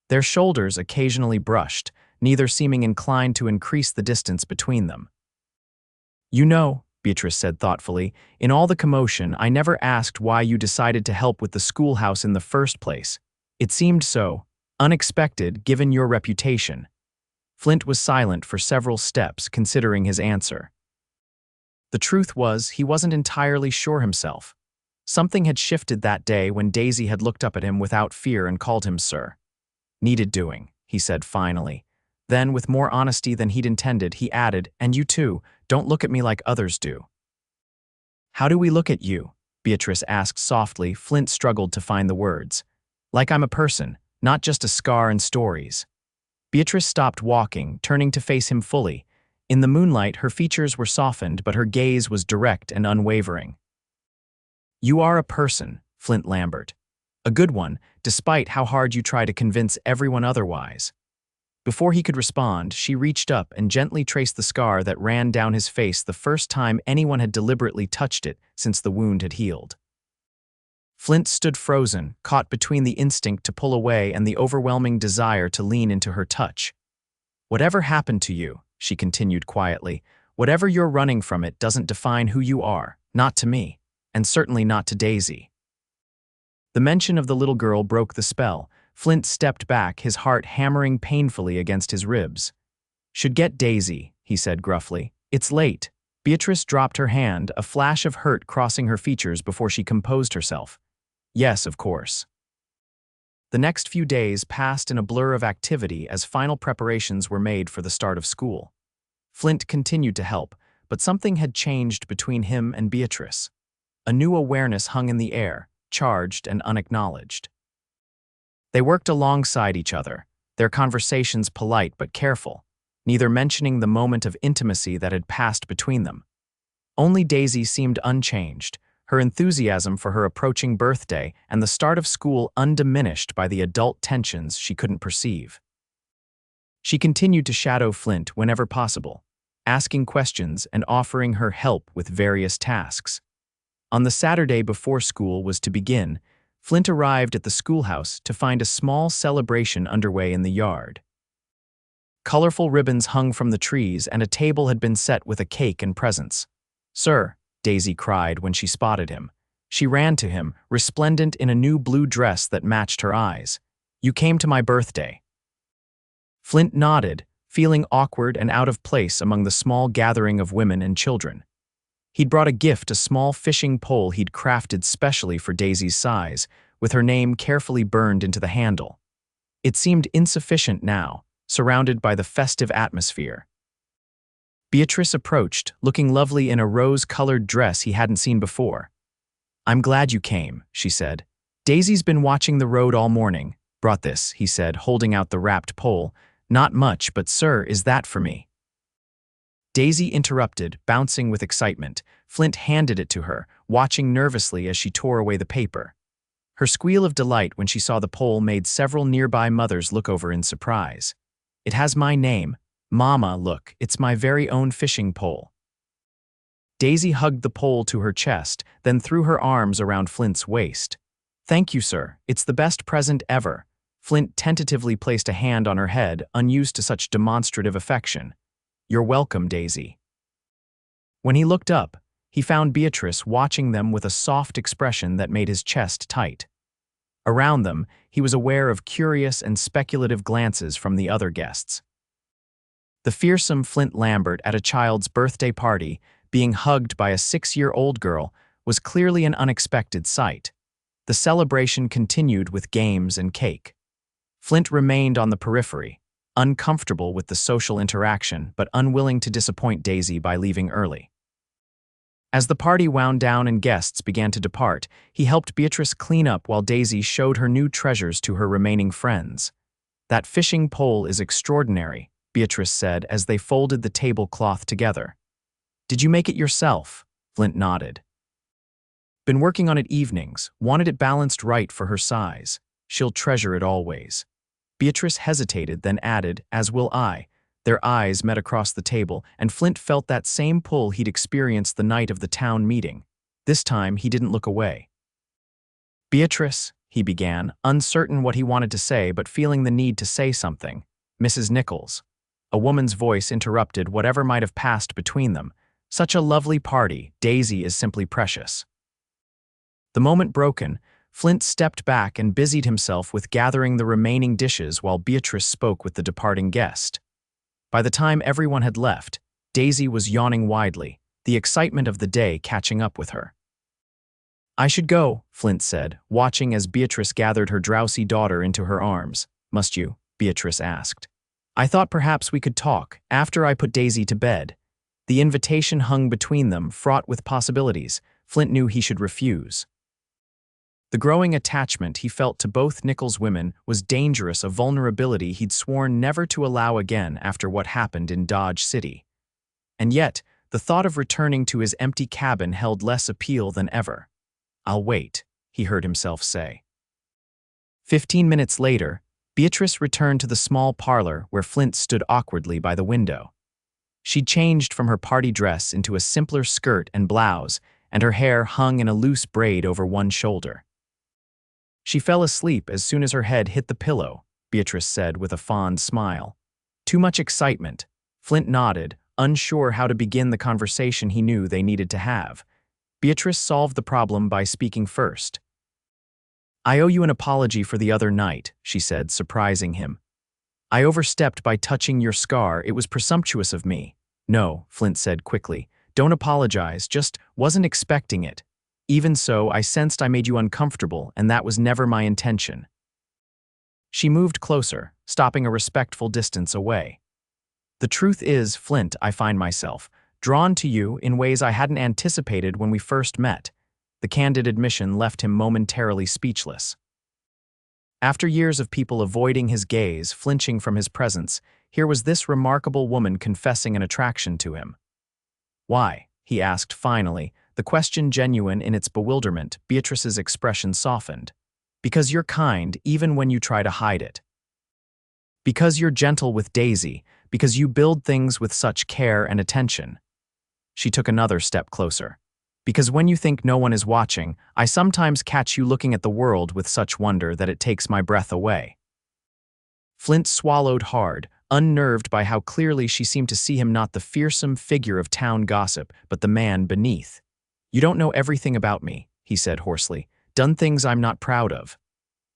Speaker 1: Their shoulders occasionally brushed, neither seeming inclined to increase the distance between them. You know, Beatrice said thoughtfully, in all the commotion, I never asked why you decided to help with the schoolhouse in the first place. It seemed so unexpected given your reputation. Flint was silent for several steps, considering his answer. The truth was, he wasn't entirely sure himself. Something had shifted that day when Daisy had looked up at him without fear and called him sir. Needed doing, he said finally. Then, with more honesty than he'd intended, he added, and you too, don't look at me like others do. How do we look at you? Beatrice asked softly. Flint struggled to find the words. Like I'm a person, not just a scar and stories. Beatrice stopped walking, turning to face him fully. In the moonlight, her features were softened, but her gaze was direct and unwavering. You are a person, Flint Lambert. A good one, despite how hard you try to convince everyone otherwise. Before he could respond, she reached up and gently traced the scar that ran down his face the first time anyone had deliberately touched it since the wound had healed. Flint stood frozen, caught between the instinct to pull away and the overwhelming desire to lean into her touch. "Whatever happened to you," she continued quietly, "whatever you're running from, it doesn't define who you are, not to me, and certainly not to Daisy." The mention of the little girl broke the spell. Flint stepped back, his heart hammering painfully against his ribs. "Should get Daisy," he said gruffly. "It's late." Beatrice dropped her hand, a flash of hurt crossing her features before she composed herself. "Yes, of course." The next few days passed in a blur of activity as final preparations were made for the start of school. Flint continued to help, but something had changed between him and Beatrice. A new awareness hung in the air, charged and unacknowledged. They worked alongside each other, their conversations polite but careful, neither mentioning the moment of intimacy that had passed between them. Only Daisy seemed unchanged, her enthusiasm for her approaching birthday and the start of school undiminished by the adult tensions she couldn't perceive. She continued to shadow Flint whenever possible, asking questions and offering her help with various tasks. On the Saturday before school was to begin, Flint arrived at the schoolhouse to find a small celebration underway in the yard. Colorful ribbons hung from the trees and a table had been set with a cake and presents. "Sir," Daisy cried when she spotted him. She ran to him, resplendent in a new blue dress that matched her eyes. "You came to my birthday." Flint nodded, feeling awkward and out of place among the small gathering of women and children. He'd brought a gift, a small fishing pole he'd crafted specially for Daisy's size, with her name carefully burned into the handle. It seemed insufficient now, surrounded by the festive atmosphere. Beatrice approached, looking lovely in a rose-colored dress he hadn't seen before. "I'm glad you came," she said. "Daisy's been watching the road all morning. Brought this," he said, holding out the wrapped pole. "Not much, but sir, is that for me?" Daisy interrupted, bouncing with excitement. Flint handed it to her, watching nervously as she tore away the paper. Her squeal of delight when she saw the pole made several nearby mothers look over in surprise. "It has my name. Mama, look, it's my very own fishing pole." Daisy hugged the pole to her chest, then threw her arms around Flint's waist. "Thank you, sir. It's the best present ever." Flint tentatively placed a hand on her head, unused to such demonstrative affection. "You're welcome, Daisy." When he looked up, he found Beatrice watching them with a soft expression that made his chest tight. Around them, he was aware of curious and speculative glances from the other guests. The fearsome Flint Lambert at a child's birthday party, being hugged by a 6-year-old girl, was clearly an unexpected sight. The celebration continued with games and cake. Flint remained on the periphery, uncomfortable with the social interaction but unwilling to disappoint Daisy by leaving early. As the party wound down and guests began to depart, he helped Beatrice clean up while Daisy showed her new treasures to her remaining friends. "That fishing pole is extraordinary," Beatrice said as they folded the tablecloth together. "Did you make it yourself?" Flint nodded. "Been working on it evenings, wanted it balanced right for her size. She'll treasure it always." Beatrice hesitated, then added, "As will I." Their eyes met across the table, and Flint felt that same pull he'd experienced the night of the town meeting. This time, he didn't look away. "Beatrice," he began, uncertain what he wanted to say but feeling the need to say something. "Mrs. Nichols." A woman's voice interrupted whatever might have passed between them. "Such a lovely party. Daisy is simply precious." The moment broken, Flint stepped back and busied himself with gathering the remaining dishes while Beatrice spoke with the departing guest. By the time everyone had left, Daisy was yawning widely, the excitement of the day catching up with her. "I should go," Flint said, watching as Beatrice gathered her drowsy daughter into her arms. "Must you?" Beatrice asked. "I thought perhaps we could talk after I put Daisy to bed." The invitation hung between them, fraught with possibilities. Flint knew he should refuse. The growing attachment he felt to both Nichols women was dangerous, a vulnerability he'd sworn never to allow again after what happened in Dodge City. And yet, the thought of returning to his empty cabin held less appeal than ever. "I'll wait," he heard himself say. 15 minutes later, Beatrice returned to the small parlor where Flint stood awkwardly by the window. She'd changed from her party dress into a simpler skirt and blouse, and her hair hung in a loose braid over one shoulder. She fell asleep as soon as her head hit the pillow, Beatrice said with a fond smile. Too much excitement. Flint nodded, unsure how to begin the conversation he knew they needed to have. Beatrice solved the problem by speaking first. "I owe you an apology for the other night," she said, surprising him. "I overstepped by touching your scar. It was presumptuous of me." "No," Flint said quickly. "Don't apologize, just wasn't expecting it. Even so, I sensed I made you uncomfortable, and that was never my intention." She moved closer, stopping a respectful distance away. "The truth is, Flint, I find myself drawn to you in ways I hadn't anticipated when we first met." The candid admission left him momentarily speechless. After years of people avoiding his gaze, flinching from his presence, here was this remarkable woman confessing an attraction to him. "Why?" he asked finally, the question genuine in its bewilderment. Beatrice's expression softened. "Because you're kind, even when you try to hide it. Because you're gentle with Daisy, because you build things with such care and attention." She took another step closer. "Because when you think no one is watching, I sometimes catch you looking at the world with such wonder that it takes my breath away." Flint swallowed hard, unnerved by how clearly she seemed to see him not the fearsome figure of town gossip, but the man beneath. "You don't know everything about me," he said hoarsely. "Done things I'm not proud of."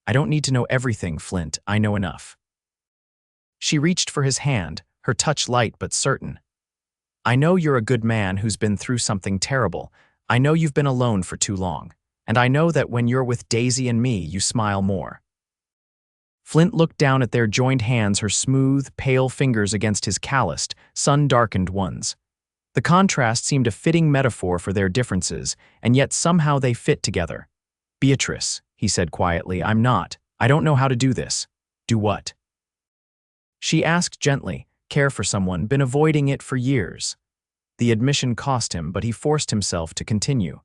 Speaker 1: "I don't need to know everything, Flint. I know enough." She reached for his hand, her touch light but certain. "I know you're a good man who's been through something terrible. I know you've been alone for too long. And I know that when you're with Daisy and me, you smile more." Flint looked down at their joined hands, her smooth, pale fingers against his calloused, sun-darkened ones. The contrast seemed a fitting metaphor for their differences, and yet somehow they fit together. "Beatrice," he said quietly, I don't know how to do this." "Do what?" She asked gently. "Care for someone, been avoiding it for years." The admission cost him, but he forced himself to continue.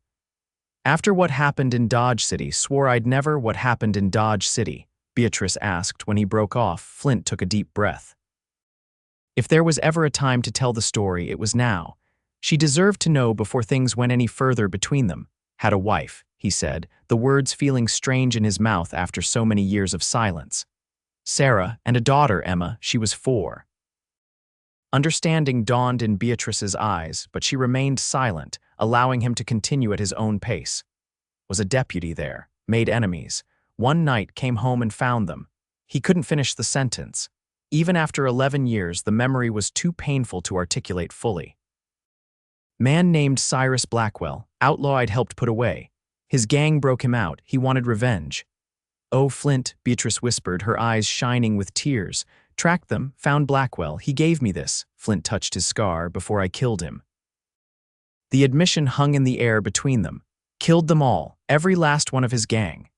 Speaker 1: "After what happened in Dodge City, swore I'd never." "What happened in Dodge City?" Beatrice asked. When he broke off, Flint took a deep breath. If there was ever a time to tell the story, it was now. She deserved to know before things went any further between them. "Had a wife," he said, the words feeling strange in his mouth after so many years of silence. "Sarah, and a daughter, Emma. She was 4. Understanding dawned in Beatrice's eyes, but she remained silent, allowing him to continue at his own pace. "Was a deputy there. Made enemies. One night came home and found them." He couldn't finish the sentence. Even after 11 years, the memory was too painful to articulate fully. "Man named Cyrus Blackwell, outlaw I'd helped put away. His gang broke him out. He wanted revenge." "Oh, Flint," Beatrice whispered, her eyes shining with tears. "Tracked them, found Blackwell. He gave me this." Flint touched his scar. "Before I killed him." The admission hung in the air between them. Killed them all, every last one of his gang.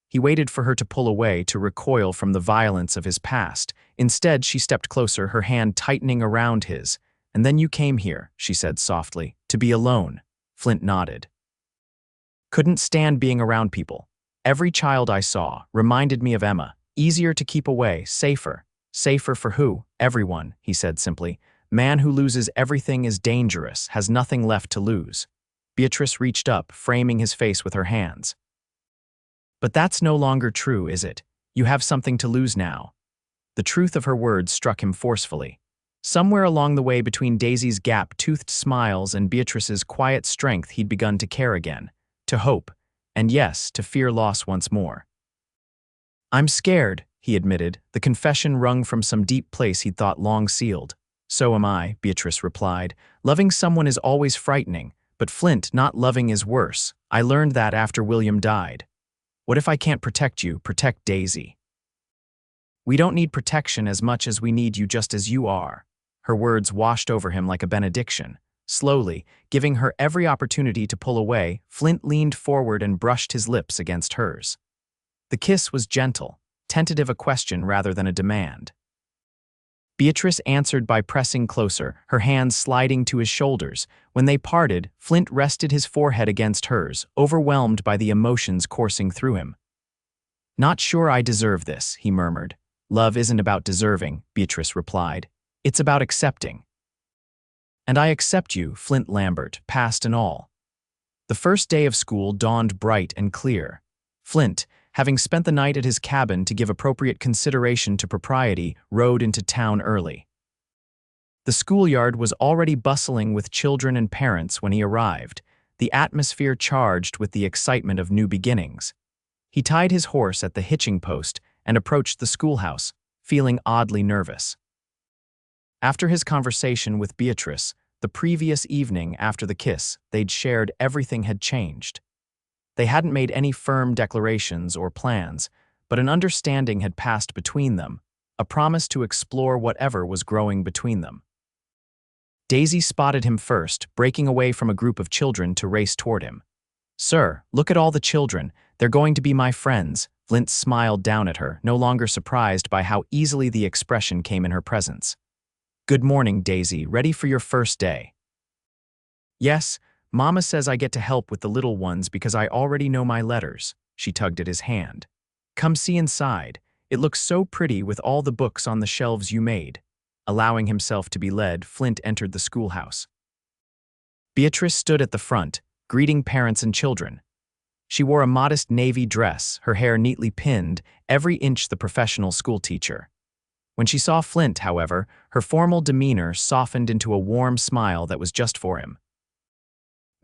Speaker 1: He waited for her to pull away, to recoil from the violence of his past. Instead, she stepped closer, her hand tightening around his. "And then you came here," she said softly, "to be alone." Flint nodded. "Couldn't stand being around people. Every child I saw reminded me of Emma. Easier to keep away, safer." "Safer for who?" "Everyone," he said simply. "Man who loses everything is dangerous, has nothing left to lose." Beatrice reached up, framing his face with her hands. "But that's no longer true, is it? You have something to lose now." The truth of her words struck him forcefully. Somewhere along the way between Daisy's gap-toothed smiles and Beatrice's quiet strength, he'd begun to care again, to hope, and yes, to fear loss once more. "I'm scared," he admitted, the confession wrung from some deep place he'd thought long sealed. "So am I," Beatrice replied. "Loving someone is always frightening, but Flint, not loving is worse. I learned that after William died. What if I can't protect you, protect Daisy?" "We don't need protection as much as we need you just as you are." Her words washed over him like a benediction. Slowly, giving her every opportunity to pull away, Flint leaned forward and brushed his lips against hers. The kiss was gentle, tentative, a question rather than a demand. Beatrice answered by pressing closer, her hands sliding to his shoulders. When they parted, Flint rested his forehead against hers, overwhelmed by the emotions coursing through him. "Not sure I deserve this," he murmured. Love isn't about deserving, Beatrice replied. It's about accepting. And I accept you, Flint Lambert, past and all. The first day of school dawned bright and clear. Flint, having spent the night at his cabin to give appropriate consideration to propriety, rode into town early. The schoolyard was already bustling with children and parents when he arrived, the atmosphere charged with the excitement of new beginnings. He tied his horse at the hitching post and approached the schoolhouse, feeling oddly nervous. After his conversation with Beatrice, the previous evening after the kiss they'd shared, everything had changed. They hadn't made any firm declarations or plans, but an understanding had passed between them, a promise to explore whatever was growing between them. Daisy spotted him first, breaking away from a group of children to race toward him. "Sir, look at all the children. They're going to be my friends." Flint smiled down at her, no longer surprised by how easily the expression came in her presence. "Good morning, Daisy. Ready for your first day?" "Yes, Mama says I get to help with the little ones because I already know my letters." She tugged at his hand. "Come see inside. It looks so pretty with all the books on the shelves you made." Allowing himself to be led, Flint entered the schoolhouse. Beatrice stood at the front, greeting parents and children. She wore a modest navy dress, her hair neatly pinned, every inch the professional schoolteacher. When she saw Flint, however, her formal demeanor softened into a warm smile that was just for him.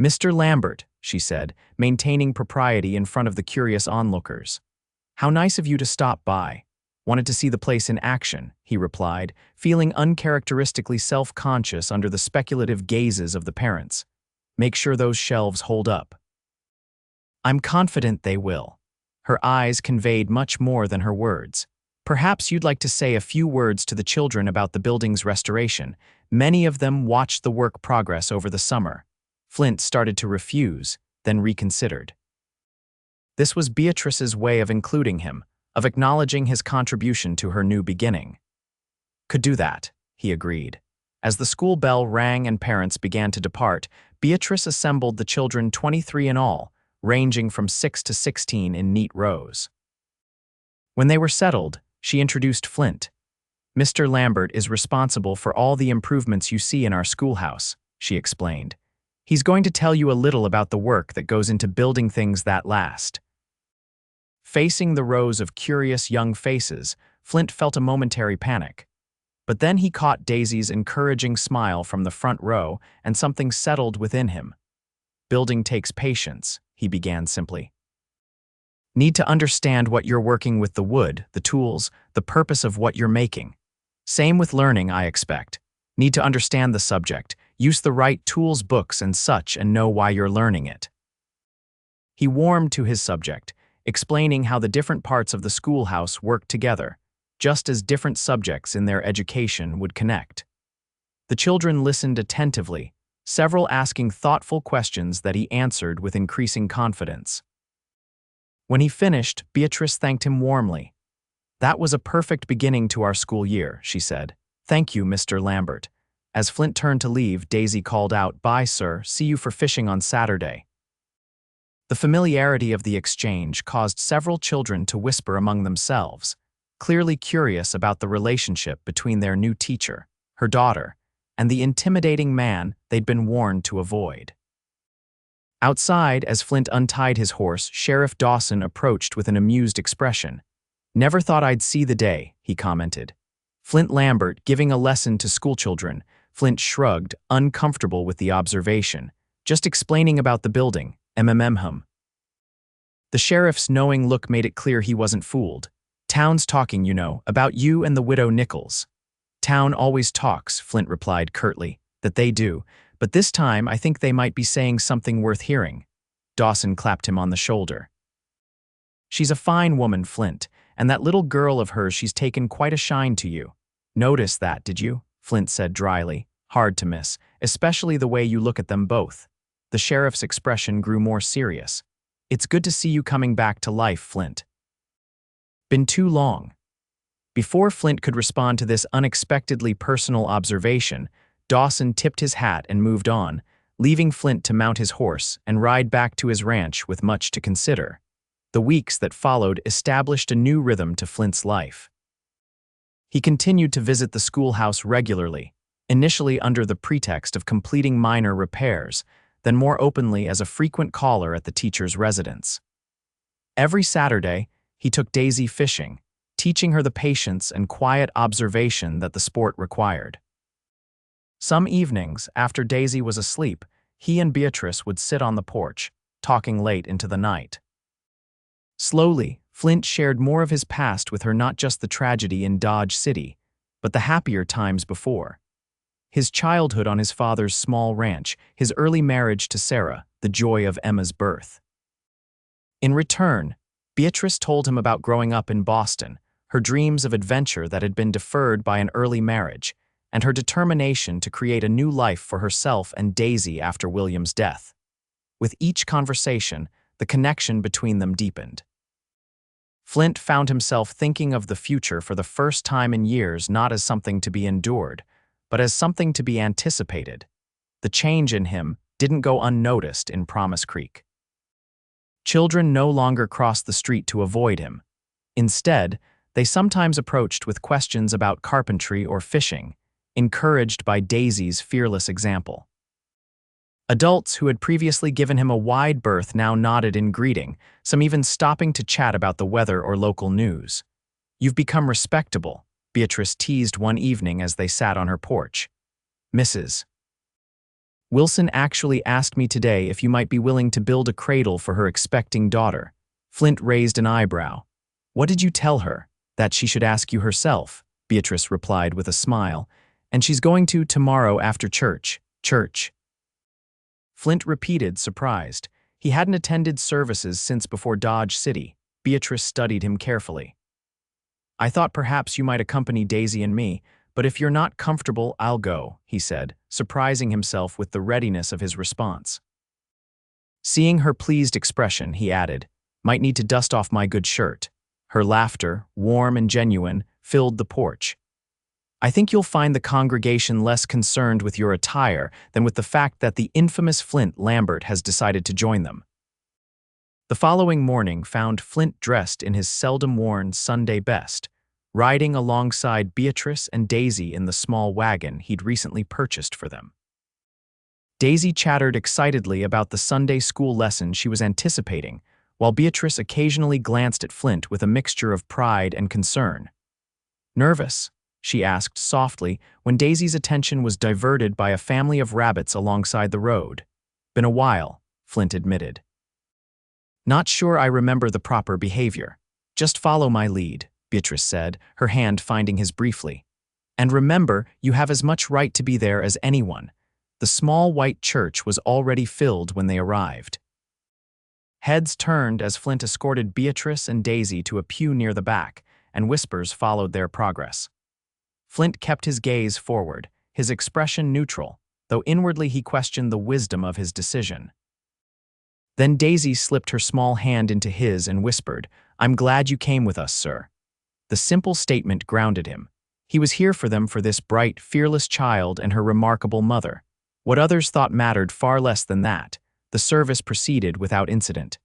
Speaker 1: "Mr. Lambert," she said, maintaining propriety in front of the curious onlookers. "How nice of you to stop by. Wanted to see the place in action," he replied, feeling uncharacteristically self-conscious under the speculative gazes of the parents. "Make sure those shelves hold up." "I'm confident they will." Her eyes conveyed much more than her words. "Perhaps you'd like to say a few words to the children about the building's restoration. Many of them watched the work progress over the summer." Flint started to refuse, then reconsidered. This was Beatrice's way of including him, of acknowledging his contribution to her new beginning. "Could do that," he agreed. As the school bell rang and parents began to depart, Beatrice assembled the children, 23 in all, ranging from 6 to 16 in neat rows. When they were settled, she introduced Flint. "Mr. Lambert is responsible for all the improvements you see in our schoolhouse," she explained. "He's going to tell you a little about the work that goes into building things that last." Facing the rows of curious young faces, Flint felt a momentary panic. But then he caught Daisy's encouraging smile from the front row, and something settled within him. "Building takes patience," he began simply. "Need to understand what you're working with, the wood, the tools, the purpose of what you're making. Same with learning, I expect. Need to understand the subject, use the right tools, books, and such, and know why you're learning it." He warmed to his subject, explaining how the different parts of the schoolhouse work together, just as different subjects in their education would connect. The children listened attentively, several asking thoughtful questions that he answered with increasing confidence. When he finished, Beatrice thanked him warmly. "That was a perfect beginning to our school year," she said. "Thank you, Mr. Lambert." As Flint turned to leave, Daisy called out, "Bye, sir. See you for fishing on Saturday." The familiarity of the exchange caused several children to whisper among themselves, clearly curious about the relationship between their new teacher, her daughter, and the intimidating man they'd been warned to avoid. Outside, as Flint untied his horse, Sheriff Dawson approached with an amused expression. "Never thought I'd see the day," he commented. Flint Lambert giving a lesson to schoolchildren. Flint shrugged, uncomfortable with the observation. "Just explaining about the building, hum." The sheriff's knowing look made it clear he wasn't fooled. "Town's talking, you know, about you and the widow Nichols." "Town always talks," Flint replied curtly. "That they do, but this time I think they might be saying something worth hearing." Dawson clapped him on the shoulder. "She's a fine woman, Flint, and that little girl of hers, she's taken quite a shine to you. Notice that, did you?" Flint said dryly. "Hard to miss, especially the way you look at them both." The sheriff's expression grew more serious. "It's good to see you coming back to life, Flint." "Been too long." Before Flint could respond to this unexpectedly personal observation, Dawson tipped his hat and moved on, leaving Flint to mount his horse and ride back to his ranch with much to consider. The weeks that followed established a new rhythm to Flint's life. He continued to visit the schoolhouse regularly, initially under the pretext of completing minor repairs, then more openly as a frequent caller at the teacher's residence. Every Saturday, he took Daisy fishing, teaching her the patience and quiet observation that the sport required. Some evenings, after Daisy was asleep, he and Beatrice would sit on the porch, talking late into the night. Slowly, Flint shared more of his past with her, not just the tragedy in Dodge City, but the happier times before. His childhood on his father's small ranch, his early marriage to Sarah, the joy of Emma's birth. In return, Beatrice told him about growing up in Boston, her dreams of adventure that had been deferred by an early marriage, and her determination to create a new life for herself and Daisy after William's death. With each conversation, the connection between them deepened. Flint found himself thinking of the future for the first time in years, not as something to be endured, but as something to be anticipated. The change in him didn't go unnoticed in Promise Creek. Children no longer crossed the street to avoid him. Instead, they sometimes approached with questions about carpentry or fishing, encouraged by Daisy's fearless example. Adults who had previously given him a wide berth now nodded in greeting, some even stopping to chat about the weather or local news. "You've become respectable," Beatrice teased one evening as they sat on her porch. "Mrs. Wilson actually asked me today if you might be willing to build a cradle for her expecting daughter." Flint raised an eyebrow. "What did you tell her? That she should ask you herself," Beatrice replied with a smile. "And she's going to tomorrow after church." Church. Flint repeated, surprised. He hadn't attended services since before Dodge City. Beatrice studied him carefully. "I thought perhaps you might accompany Daisy and me, but if you're not comfortable, I'll go," he said, surprising himself with the readiness of his response. Seeing her pleased expression, he added, "Might need to dust off my good shirt." Her laughter, warm and genuine, filled the porch. "I think you'll find the congregation less concerned with your attire than with the fact that the infamous Flint Lambert has decided to join them." The following morning found Flint dressed in his seldom-worn Sunday best, riding alongside Beatrice and Daisy in the small wagon he'd recently purchased for them. Daisy chattered excitedly about the Sunday school lesson she was anticipating, while Beatrice occasionally glanced at Flint with a mixture of pride and concern. "Nervous?" she asked softly when Daisy's attention was diverted by a family of rabbits alongside the road. "Been a while," Flint admitted. "Not sure I remember the proper behavior. Just follow my lead," Beatrice said, her hand finding his briefly. "And remember, you have as much right to be there as anyone." The small white church was already filled when they arrived. Heads turned as Flint escorted Beatrice and Daisy to a pew near the back, and whispers followed their progress. Flint kept his gaze forward, his expression neutral, though inwardly he questioned the wisdom of his decision. Then Daisy slipped her small hand into his and whispered, "I'm glad you came with us, sir." The simple statement grounded him. He was here for them, for this bright, fearless child and her remarkable mother. What others thought mattered far less than that. The service proceeded without incident.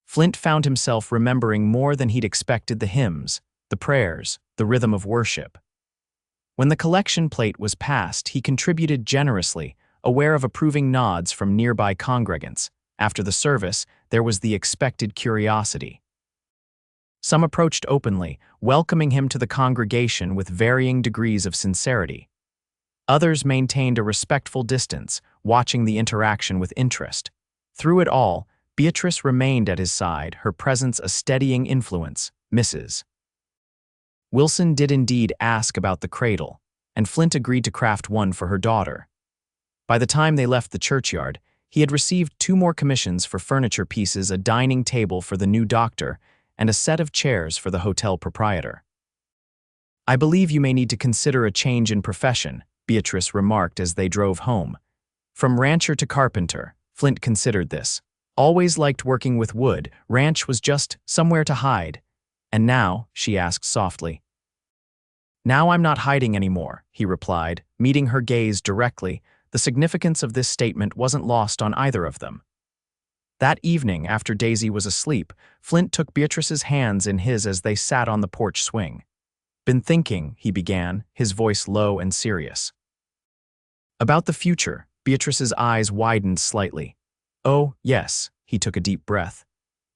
Speaker 1: Flint found himself remembering more than he'd expected: the hymns, the prayers, the rhythm of worship. When the collection plate was passed, he contributed generously, aware of approving nods from nearby congregants. After the service, there was the expected curiosity. Some approached openly, welcoming him to the congregation with varying degrees of sincerity. Others maintained a respectful distance, watching the interaction with interest. Through it all, Beatrice remained at his side, her presence a steadying influence. Mrs. Wilson did indeed ask about the cradle, and Flint agreed to craft one for her daughter. By the time they left the churchyard, he had received 2 more commissions for furniture pieces, a dining table for the new doctor, and a set of chairs for the hotel proprietor. "I believe you may need to consider a change in profession," Beatrice remarked as they drove home. From rancher to carpenter, Flint considered this. Always liked working with wood, ranch was just somewhere to hide. "And now?" she asked softly. "Now I'm not hiding anymore," he replied, meeting her gaze directly. The significance of this statement wasn't lost on either of them. That evening, after Daisy was asleep, Flint took Beatrice's hands in his as they sat on the porch swing. Been thinking, he began, his voice low and serious. About the future, Beatrice's eyes widened slightly. Oh, yes, he took a deep breath.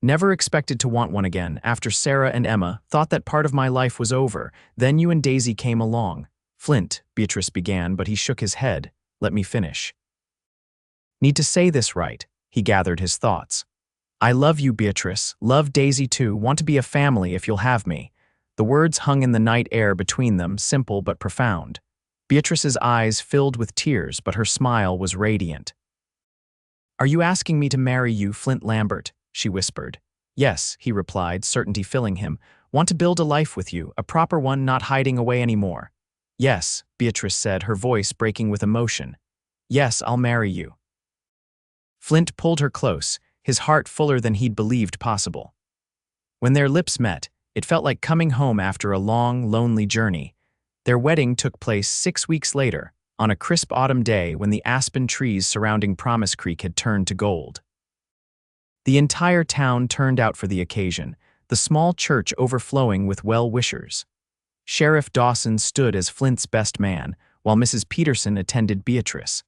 Speaker 1: Never expected to want one again after Sarah and Emma thought that part of my life was over. Then you and Daisy came along. Flint, Beatrice began, but he shook his head. Let me finish. Need to say this right, he gathered his thoughts. I love you, Beatrice, love Daisy too, want to be a family if you'll have me. The words hung in the night air between them, simple but profound. Beatrice's eyes filled with tears, but her smile was radiant. Are you asking me to marry you, Flint Lambert? She whispered. Yes, he replied, certainty filling him. Want to build a life with you, a proper one, not hiding away anymore. Yes, Beatrice said, her voice breaking with emotion. Yes, I'll marry you. Flint pulled her close, his heart fuller than he'd believed possible. When their lips met, it felt like coming home after a long, lonely journey. Their wedding took place 6 weeks later, on a crisp autumn day when the aspen trees surrounding Promise Creek had turned to gold. The entire town turned out for the occasion, the small church overflowing with well-wishers. Sheriff Dawson stood as Flint's best man, while Mrs. Peterson attended Beatrice.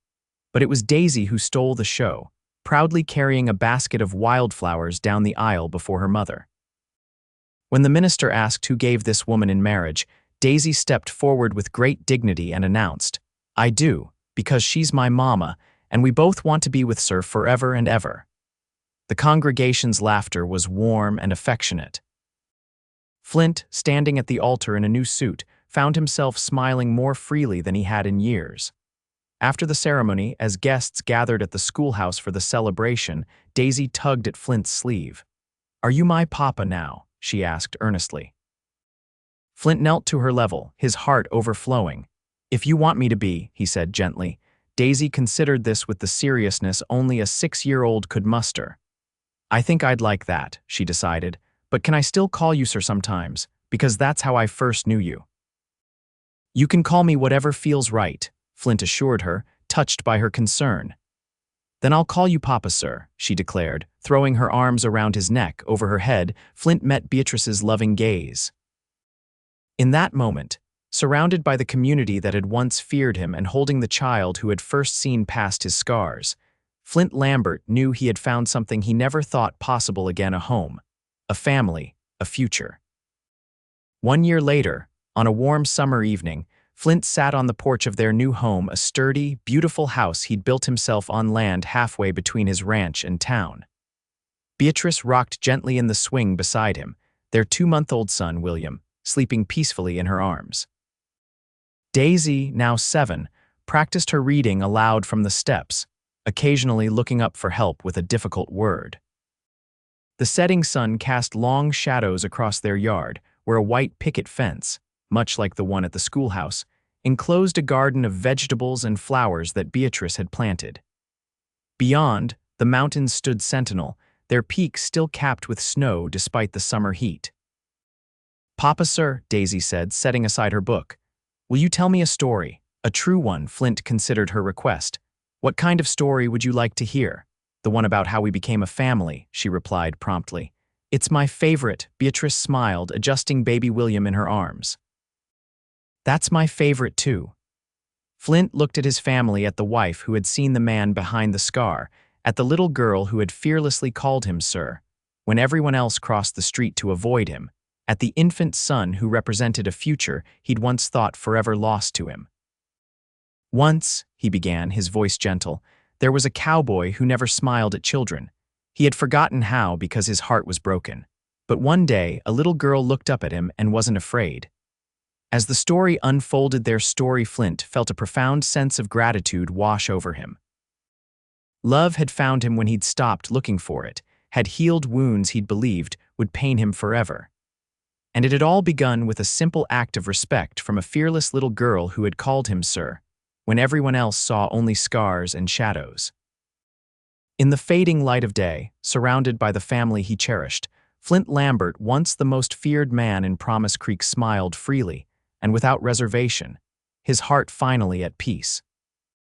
Speaker 1: But it was Daisy who stole the show, proudly carrying a basket of wildflowers down the aisle before her mother. When the minister asked who gave this woman in marriage, Daisy stepped forward with great dignity and announced, I do, because she's my mama, and we both want to be with her forever and ever. The congregation's laughter was warm and affectionate. Flint, standing at the altar in a new suit, found himself smiling more freely than he had in years. After the ceremony, as guests gathered at the schoolhouse for the celebration, Daisy tugged at Flint's sleeve. Are you my papa now? She asked earnestly. Flint knelt to her level, his heart overflowing. If you want me to be, he said gently. Daisy considered this with the seriousness only a 6-year-old could muster. I think I'd like that, she decided, but can I still call you sir sometimes, because that's how I first knew you. You can call me whatever feels right, Flint assured her, touched by her concern. Then I'll call you Papa, sir, she declared, throwing her arms around his neck. Over her head, Flint met Beatrice's loving gaze. In that moment, surrounded by the community that had once feared him and holding the child who had first seen past his scars, Flint Lambert knew he had found something he never thought possible again: a home, a family, a future. 1 year later, on a warm summer evening, Flint sat on the porch of their new home, a sturdy, beautiful house he'd built himself on land halfway between his ranch and town. Beatrice rocked gently in the swing beside him, their 2-month-old son, William, sleeping peacefully in her arms. Daisy, now 7, practiced her reading aloud from the steps, occasionally looking up for help with a difficult word. The setting sun cast long shadows across their yard, where a white picket fence, much like the one at the schoolhouse, enclosed a garden of vegetables and flowers that Beatrice had planted. Beyond, the mountains stood sentinel, their peaks still capped with snow despite the summer heat. Papa, sir, Daisy said, setting aside her book. Will you tell me a story? A true one, Flint considered her request. What kind of story would you like to hear? The one about how we became a family, she replied promptly. It's my favorite, Beatrice smiled, adjusting baby William in her arms. That's my favorite too. Flint looked at his family, at the wife who had seen the man behind the scar, at the little girl who had fearlessly called him sir, when everyone else crossed the street to avoid him, at the infant son who represented a future he'd once thought forever lost to him. Once, he began, his voice gentle, there was a cowboy who never smiled at children. He had forgotten how because his heart was broken. But one day, a little girl looked up at him and wasn't afraid. As the story unfolded their story, Flint felt a profound sense of gratitude wash over him. Love had found him when he'd stopped looking for it, had healed wounds he'd believed would pain him forever. And it had all begun with a simple act of respect from a fearless little girl who had called him sir, when everyone else saw only scars and shadows. In the fading light of day, surrounded by the family he cherished, Flint Lambert, once the most feared man in Promise Creek, smiled freely and without reservation, his heart finally at peace.